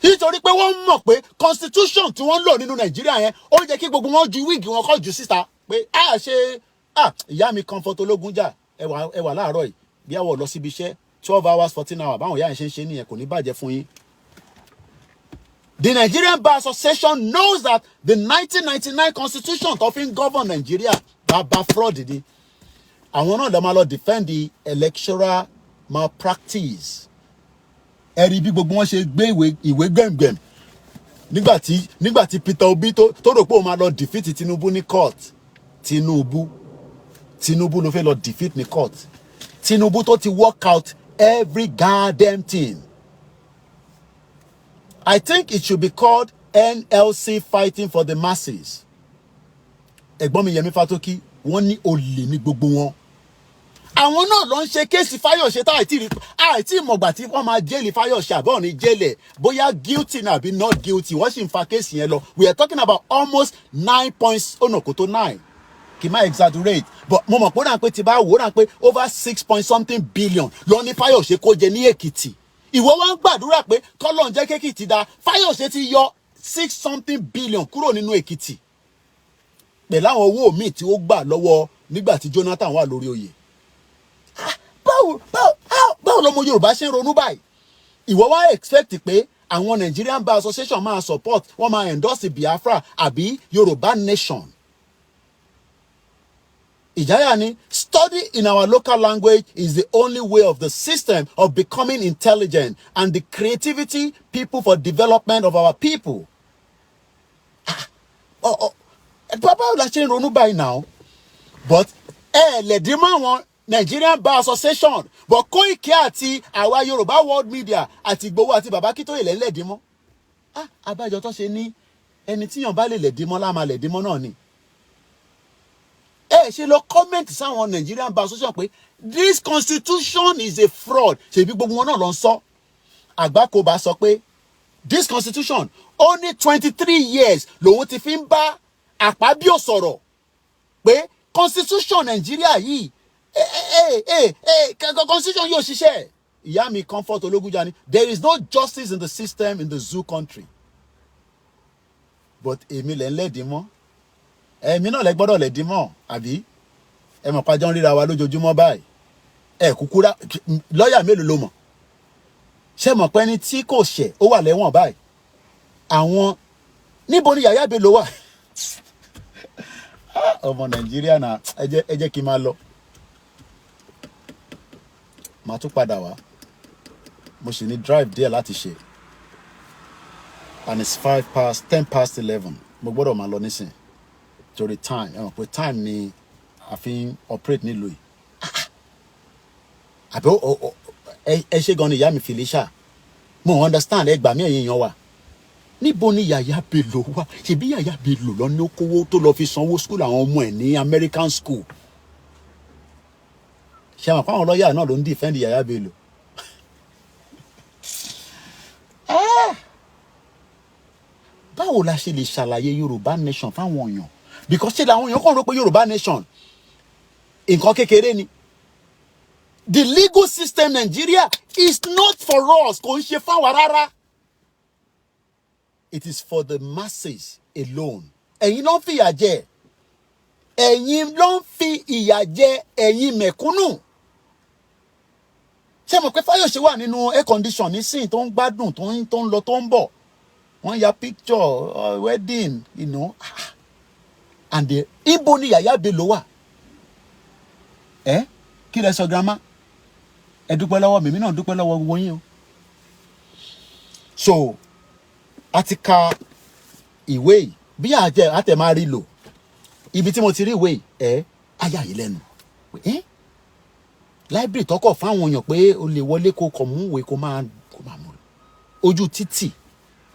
Nítorí pé wọ́n mọ̀ pé constitution tí wọ́n lò nínú Nàìjíríà yẹn ó yẹ kí gbogbo wọn ju wíìgì wọn kó ju síta. Pé ìyá mi Comfort ológun jà ẹ wà láàárọ̀ yìí bí àwọ̀ lọ síbi iṣẹ́ 12 hours 14 hours báwọn ìyá yẹn ṣe nìyẹn kò ní bàjẹ́ fún yín. The Nigerian Bar Association knows that the 1999 constitution tó fi ń govern Nigeria bàbá fraud ni. Àwọn náà lọ máa lọ defend the electoral malpractice. Ẹ rí bí gbogbo wọn ṣe gbé ìwé gbẹ̀mgbẹ̀m nígbà tí Peter Obi tó rò pé ó máa lọ defeat Tinubu ní court. Tinubu ló fẹ́ lọ defeat ní court. Tinubu tó ti work out every goddamn thing. I think it should be called NLC Fighting for the Masses. Ẹ̀gbọ́n mi Yẹmí Fátókí wọ́n ní olè ní gbogbo wọn. Àwọn náà ló ń ṣe kéèsì Fáyọ̀ṣe tá àìtí ìmọ̀gbà tí wọ́n máa jẹ́lì Fáyọ̀ṣe àbọ̀ ní jẹ́lẹ̀ bóyá guilty náà àbí not guilty wọ́n sì ń fa kéèsì yẹn lọ. We are talking about almost 9 points kò tó 9. Kì máa exaggerate but mo mọ̀ pé ó dà pé ti bá wò ó dà pé over 6 point something billion lọ ní Fáyọ̀ṣe kó jẹ ní Èkìtì. Ìwọ wá ń gbàdúrà pé kọ́lọ́n jẹ́ kékìtì da Fáyọ̀ṣe ti yọ 6 something billion kúrò nínú Èkìtì. Pẹ̀lú àwọn owó míì tí ó gbà lọ́wọ́ nígbà tí Jonathan wà lórí oyè. Báwo lọmọ Yorùbá ṣe ń ronú báyìí? Ìwọ wá expect pé àwọn Nigerian Bar Association máa support wọ́n máa endorse Biafra àbí Yorùbá nation. Ìjáyà ni study in our local language is the only way of the system of becoming intelligent and the creativity people for development of our people. Bàbá la ṣe ń ronú báyìí now but lẹ̀dí mọ́ àwọn Nigerian Bar Association but Koiki àti àwa Yorùbá world media àti Ìgbòho àti bàbá Kítóyè lẹ́lẹ́dí mọ́. Abájọ tó ṣe ní ẹni tíyàn bá lè lẹ̀dí mọ́ láàmà lẹ̀dí mọ́ náà ni. Ṣe lọ comment sáwọn Nigerian Bar Association pé this constitution is a fraud. Ṣèbí gbogbo wọn náà lọ sọ. Àgbákòbá sọ pé this constitution only 23 years lòun ti fi ń bá Àpábíò sọ̀rọ̀ pé constitution Nigeria yìí constitution yóò ṣiṣẹ́. Ìyá mi Comfort Ológunjà ni there is no justice in the system in the zoo country. But èmi lẹ́ ń lẹ́dí mọ́. Èmi náà lẹ gbọ́dọ̀ lẹ́dí mọ́ àbí? Ẹ mọ̀ pàjọ́ ń ríra wa lójoojúmọ́ báyìí. Kúkú lọ́ọ̀yà mélòó ló mọ̀? Ṣé mọ̀ pé ẹni tí kò ṣẹ̀ ó wà lẹ́wọ̀n báyìí? Àwọn níbo ni Yàyà Bello wà? Ọmọ Nàìjíríà náà ẹ jẹ́ kí n máa lọ. Màá tún padà wá. Mo sì ní drive díẹ̀ láti ṣe. And it's 10 past 11. Mo gbọ́dọ̀ máa lọ nísìn. Torí time. Ẹ mọ̀ pé time ni a fi ń operate nílùú yìí. Àbí ẹ ṣe gan ni ìyá mi Felicia. Mo understand ẹ gbà mí ẹ̀yin èèyàn wa. Níbo ni Yàyà Bello wà? Ṣebí Yàyà Bello lọ ní okòwò tó lọ fi sanwó school àwọn ọmọ ẹ̀ ní American school. Ṣé àwọn lọ́ọ̀yà náà ló ń defend Yàyà Bello? báwo la ṣe lè ṣàlàyé Yorùbá nation fáwọn èèyàn because ṣe làwọn èèyàn kàn rò pé Yorùbá nation nǹkan kékeré ni. The legal system Nigeria is not for us, kò ń ṣe fáwa rárá. It is for the masses alone. Ẹ̀yin ló ń fi ìyà jẹ. Ẹ̀yin ló ń fi ìyà jẹ ẹ̀yin mẹ̀kúnnù. Ṣé mo pé Fáyọ̀ṣe wà nínú air condition nísìnyí tó ń gbádùn tó ń lọ tó ń bọ̀. Wọ́n ya picture wedding, you know. And ibo ni Yàyà Bello wà? Kí lẹ sọ grandma? Ẹ dúpẹ́ lọ́wọ́ mi náà dúpẹ́ lọ́wọ́ gbogbo yín o. So a ti ka ìwé yìí bí àtẹ máa rí lò ibi tí mo ti rí ìwé yìí ayà yìí lẹ́nu library tọkọ fáwọn èèyàn pé o lè wọlé kó kọ mú ìwé kó máa mú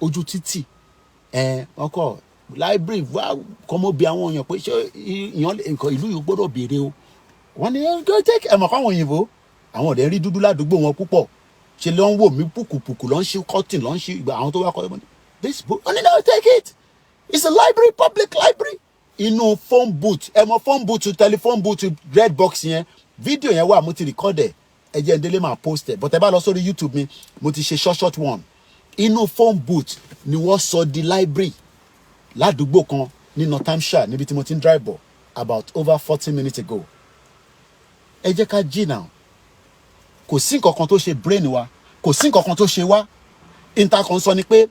ojú títì ọkọ library wá kọ́ mọ́ bí àwọn èèyàn pé ṣé nǹkan ìlú yìí gbọ́dọ̀ béèrè o wọ́n ní ẹ̀mọ̀ fáwọn òyìnbó àwọn ọ̀dẹ́ rí dúdú ládùúgbò wọn púpọ̀ ṣe ló ń wò mí pùkùpùkù ló ń ṣe cotton ló ń ṣe ìgbà àwọn tó wá kọ́ this book only now take it it's a library public library inú phone booth phone booth telephone booth red box yẹn fídíò yẹn wà mo ti record ẹ jẹ́ ndélé máa post ẹ but ẹ bá lọ sórí YouTube mi mo ti ṣe short one inú phone booth ni wọ́n sọ di library ládùúgbò kan ní Northamptonshire níbi tí mo ti ń drive bọ̀ about over 40 minutes ago ẹ jẹ́ ká jí náà kò sí nǹkan kan tó ṣe brain wa kò sí nǹkan kan tó ṣe wá intercon sọ ni pé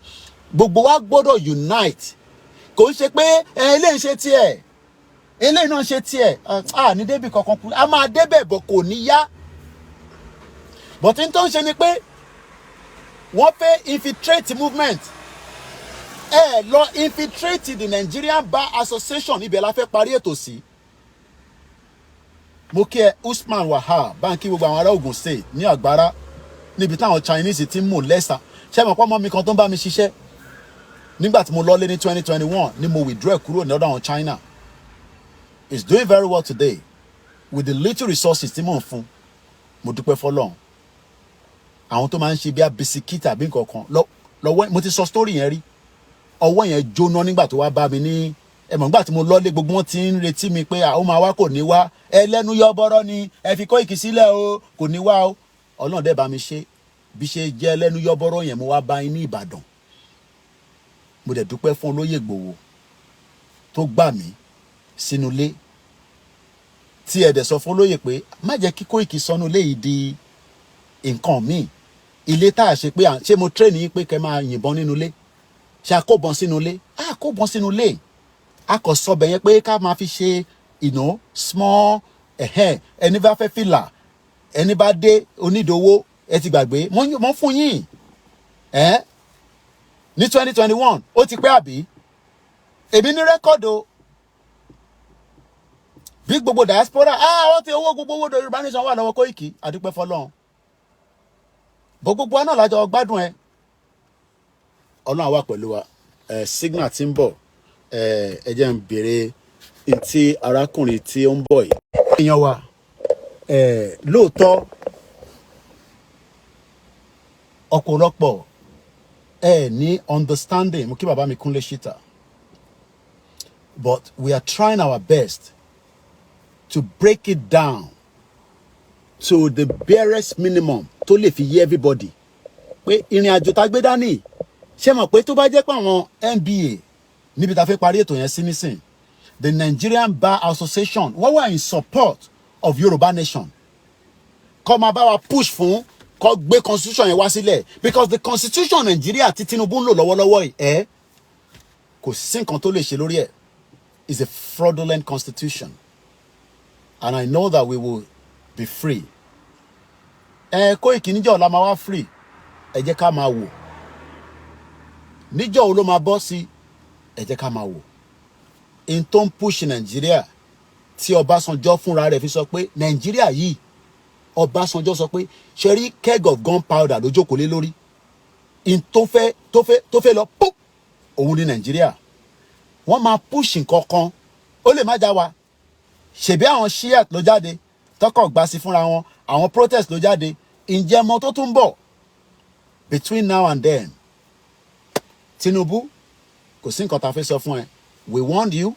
gbogbo wa gbọ́dọ̀ unite kò ń ṣe pé eléyìí ṣe tiẹ̀ eléyìí náà ṣe tiẹ̀ ní débì kankan kú a máa débẹ̀ bọ̀ kò ní yá but n tó ń ṣe ni pé wọ́n fẹ́ infiltrate movement lọ infiltrate the Nigerian Bar Association ibẹ̀ la fẹ́ parí ètò sí. Mo kí ẹ Usman Wahab báńkì gbogbo àwọn ará Ògùn state ní Àgbárá níbi táwọn Chinese ti ń mú lẹ́sà ṣé mo pọ́ mọ́ mi kan tó ń bá mi ṣiṣẹ́ nígbà tí mo lọ́lé ní 2021 ni mo withdraw kúrò ní ọ̀dọ̀ àwọn China is doing very well today with the little resources tí mò ń fún mo dúpẹ́ fọlọ́run àwọn tó máa ń ṣe bí abisikíìtì àbí nǹkan kan lọ́wọ́ mo ti sọ story yẹn rí ọwọ́ yẹn jóná nígbà tó wá bá mi ní nígbà tí mo lọ́lé gbogbo wọn ti ń retí mi pé ó máa wá kò ní wá ẹlẹ́nu yọ bọ́rọ́ ni ẹ fi Koiki sílẹ̀ o kò ní wá o Ọlọ́run dẹ̀ bá mi ṣe bí ṣe jẹ́ ẹlẹ́nu yọ bọ́rọ́ yẹn mo wá bá yín ní Ìbàdàn mo dẹ̀ dúpẹ́ fún olóyè Ìgbòho tó gbà mí sínú ilé tí ẹ dẹ̀ sọ fún olóyè pé má jẹ́ kí Koiki sọnù ilé yìí di nǹkan míì ilé tá a ṣe pé ṣé mo train yín pé kẹ́ máa yìnbọn nínú ilé ṣe àkóbọn sínú ilé àkóbọn sínú ilé a kò sọ bẹ̀yẹn pé ká máa fi ṣe small ẹni bá fẹ́ fìlà ẹni bá dé onídòwó ẹ ti gbàgbé mo fún yín ní 2021 ó ti pẹ́ àbí èmi ní rẹ́kọ̀dù bí gbogbo diaspora wọ́n ti gbogbo owó Yorùbá nation wà lọ́wọ́ Koiki àdúpẹ́ fọlọ́run bó gbogbo wa náà lájọ gbádùn ẹ Ọlọ́run àwa pẹ̀lú wa signal tí ń bọ̀ ẹ jẹ́ ń béèrè tí arákùnrin tí ó ń bọ̀ yìí. èèyàn wa lóòótọ́ ọ̀pọ̀lọpọ̀ ní understanding mo kí bàbá mi Kúnlé Ṣítà but we are trying our best to break it down to the barest minimum tó lè fi yé everybody pé ìrìn àjò tá gbé dání ṣé mọ̀ pé tó bá jẹ́ pé àwọn NBA níbi tá fẹ́ parí ètò yẹn sí nísìn the Nigerian Bar Association wọ́n wà in support of Yorùbá nation kọ́ máa bá wa push fún kọ́ gbé constitution yẹn wá sílẹ̀ because the constitution Nigeria tí Tinubu ń lò lọ́wọ́lọ́wọ́ yìí kò sí nǹkan tó lè ṣe lórí ẹ̀ is a fraudulent constitution and I know that we will be free Koiki níjọ́ ọ̀la máa wá free ẹ jẹ́ ká máa wò níjọ́ wo ló máa bọ́ sí ẹ jẹ́ ká máa wò in tó ń push Nàìjíríà tí Ọbásanjọ́ fúnra rẹ̀ fi sọ pé Nàìjíríà yìí Ọbásanjọ́ sọ pé ṣe rí keg of gunpowder ló jókòó lé lórí in tó fẹ́ lọ pop òun ní Nàìjíríà wọ́n máa push nǹkan kan ó lè má já wa ṣèbí àwọn shiat ló jáde tọkọ̀ gbà sí fúnra wọn àwọn protest ló jáde ǹjẹ́ mọ tó tún bọ̀ between now and then Tinubu kò sí nǹkan tá a fẹ́ sọ fún ẹ we warned you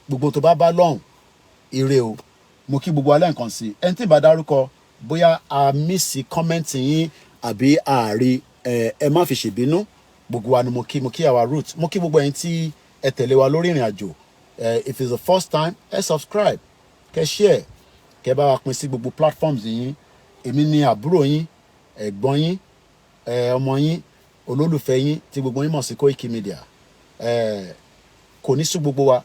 gbogbo tó bá lọ́hùn ire o mo kí gbogbo alẹ́ nǹkan sí ẹni tí ì bá dárúkọ bóyá a mísì kọ́mẹ́ǹtì yín àbí ààrí ẹ má fi ṣèbínú gbogbo wa ni mo kí our root mo kí gbogbo ẹ̀yin tí ẹ tẹ̀lé wa lórí ìrìn àjò if it's the first time ẹ subscribe kẹ́ share kẹ́ bá wa pín sí gbogbo platforms yín èmi ni àbúrò yín ẹ̀gbọ́n yín ọmọ yín olólùfẹ́ yín tí gbogbo yín mọ̀ sí Koikimedia kò ní sú gbogbo wa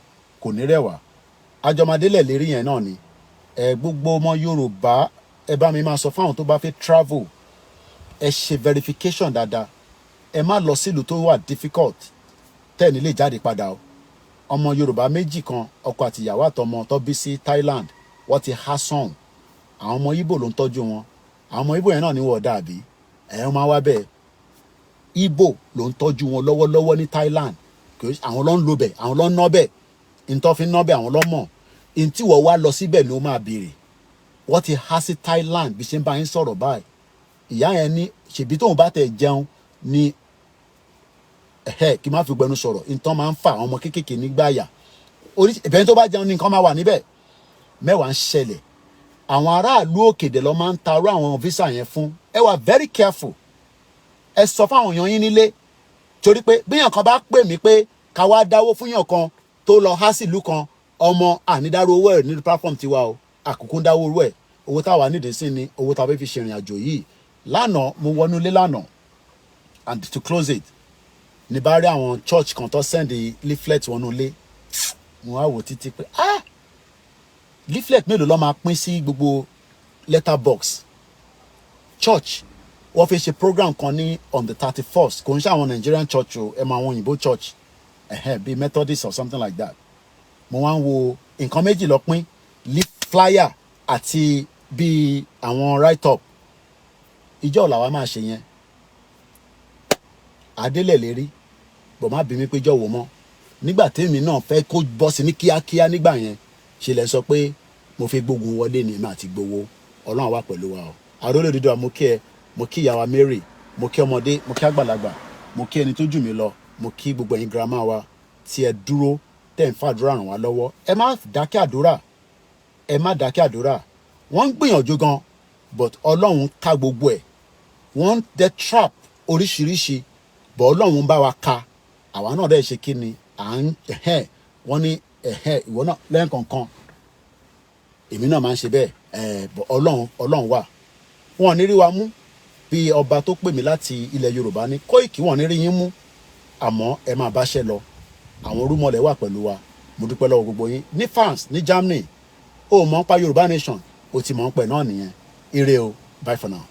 kò ní rẹwà àjọmọdélẹ̀ lérí yẹn náà ni gbogbo ọmọ Yorùbá ẹ bá mi máa sọ fáwọn tó bá fẹ́ travel ẹ ṣe verification dáadáa ẹ má lọ sílùú tó wà difficult tẹ́ẹ̀ni lè jáde padà o ọmọ Yorùbá méjì kan ọkọ àti ìyàwó àtọmọ tó bí sí Thailand wọ́n ti há sọ̀hún àwọn ọmọ Ìgbò ló ń tọ́jú wọn àwọn ọmọ Ìgbò yẹn náà ní wọ́n dàbí ẹ̀yàn máa wá bẹ́ẹ̀ Ìgbò ló ń tọ́jú wọn lọ́wọ́lọ́wọ́ ní Thailand àwọn ló ń lo bẹ̀ àwọn ló ń ná bẹ̀ ntọ́ fi ń ná bẹ̀ àwọn ló mọ̀ ntí wọ́n wá lọ síbẹ̀ ló máa béèrè wọ́n ti há sí Thailand bí ṣe ń bá yín sọ̀rọ̀ báyìí ìyá yẹn ní ṣèbí tóun bá tẹ̀ jẹun ní kí n má fi gbẹnu sọ̀rọ̀ ntọ́ máa ń fa àwọn ọmọ kéékèèké nígbàyà ìbẹ̀rẹ̀ tó bá jẹun ní nǹkan máa wà níbẹ̀ mẹ́wàá ń ṣẹlẹ̀ àwọn aráàlú òkèdè lọ máa ń tarú àwọn visa yẹn fún ẹ wà very careful ẹ sọ fáwọn èèyàn yín nílé torí pé bíyàn kan bá pè mí pé ká wá dáwó fún yàn kan tó lọ há sílùú kan ọmọ ànídáró owó ẹ̀ ní platform tiwa o àkókò ń dáwó owó ẹ̀ owó táwa nídìí sí ni owó táwa fẹ́ fi ṣèrìn àjò yìí lánàá mo wọnú ilé lánàá and to close it ní bá rí àwọn church kan tó send leaflet wọnú ilé mo wá wò títí pé leaflet mélòó ló máa pín sí gbogbo letter box church wọ́n fi ṣe program kan ní on the 31st kò ń ṣe àwọn Nigerian church o ẹ máa wọn òyìnbó church bíi Methodist or something like that mo wá ń wo nǹkan méjì lọ pín flyer àti bíi àwọn write up ìjọ làwa máa ṣe yẹn adélẹ̀ lérí bọ̀ má bí mi pé jọ̀wọ́ mọ́ nígbà tèmi náà fẹ́ kó bọ́ sí ní kíákíá nígbà yẹn ṣe lẹ sọ pé mo fi gbógun wọlé ní èmi àti gbowó Ọlọ́run wà pẹ̀lú wa o àrólé dídọ́ mo kí ẹ mo kí ìyàwó Mary mo kí ọmọdé mo kí àgbàlagbà mo kí ẹni tó jù mí lọ mo kí gbogbo ẹ̀yin girama wa tí ẹ dúró tẹ́ ń fàdúrà ràn wá lọ́wọ́ ẹ má dákẹ́ àdúrà wọ́n ń gbìyànjú gan but Ọlọ́run ká gbogbo ẹ̀ wọ́n ń dẹ trap oríṣiríṣi but Ọlọ́run bá wa ká àwa náà dẹ̀ ṣe kí ni à ń wọ́n ní ìwọ náà lẹ́ẹ̀kọ̀ọ̀kan èmi náà máa ń ṣe bẹ́ẹ̀ but Ọlọ́run wà wọn ò ní rí wa mú bí ọba tó pè mí láti ilẹ̀ Yorùbá ní Kóìkì wọn ò ní rí yín mú àmọ́ ẹ máa báṣẹ́ lọ àwọn orúmọlẹ̀ wà pẹ̀lú wa mo dúpẹ́ lọ́wọ́ gbogbo yín ní France ní Germany ó mọ̀ ń pa Yorùbá nation ó ti mọ̀ ń pẹ̀ náà nìyẹn ire o bye for now.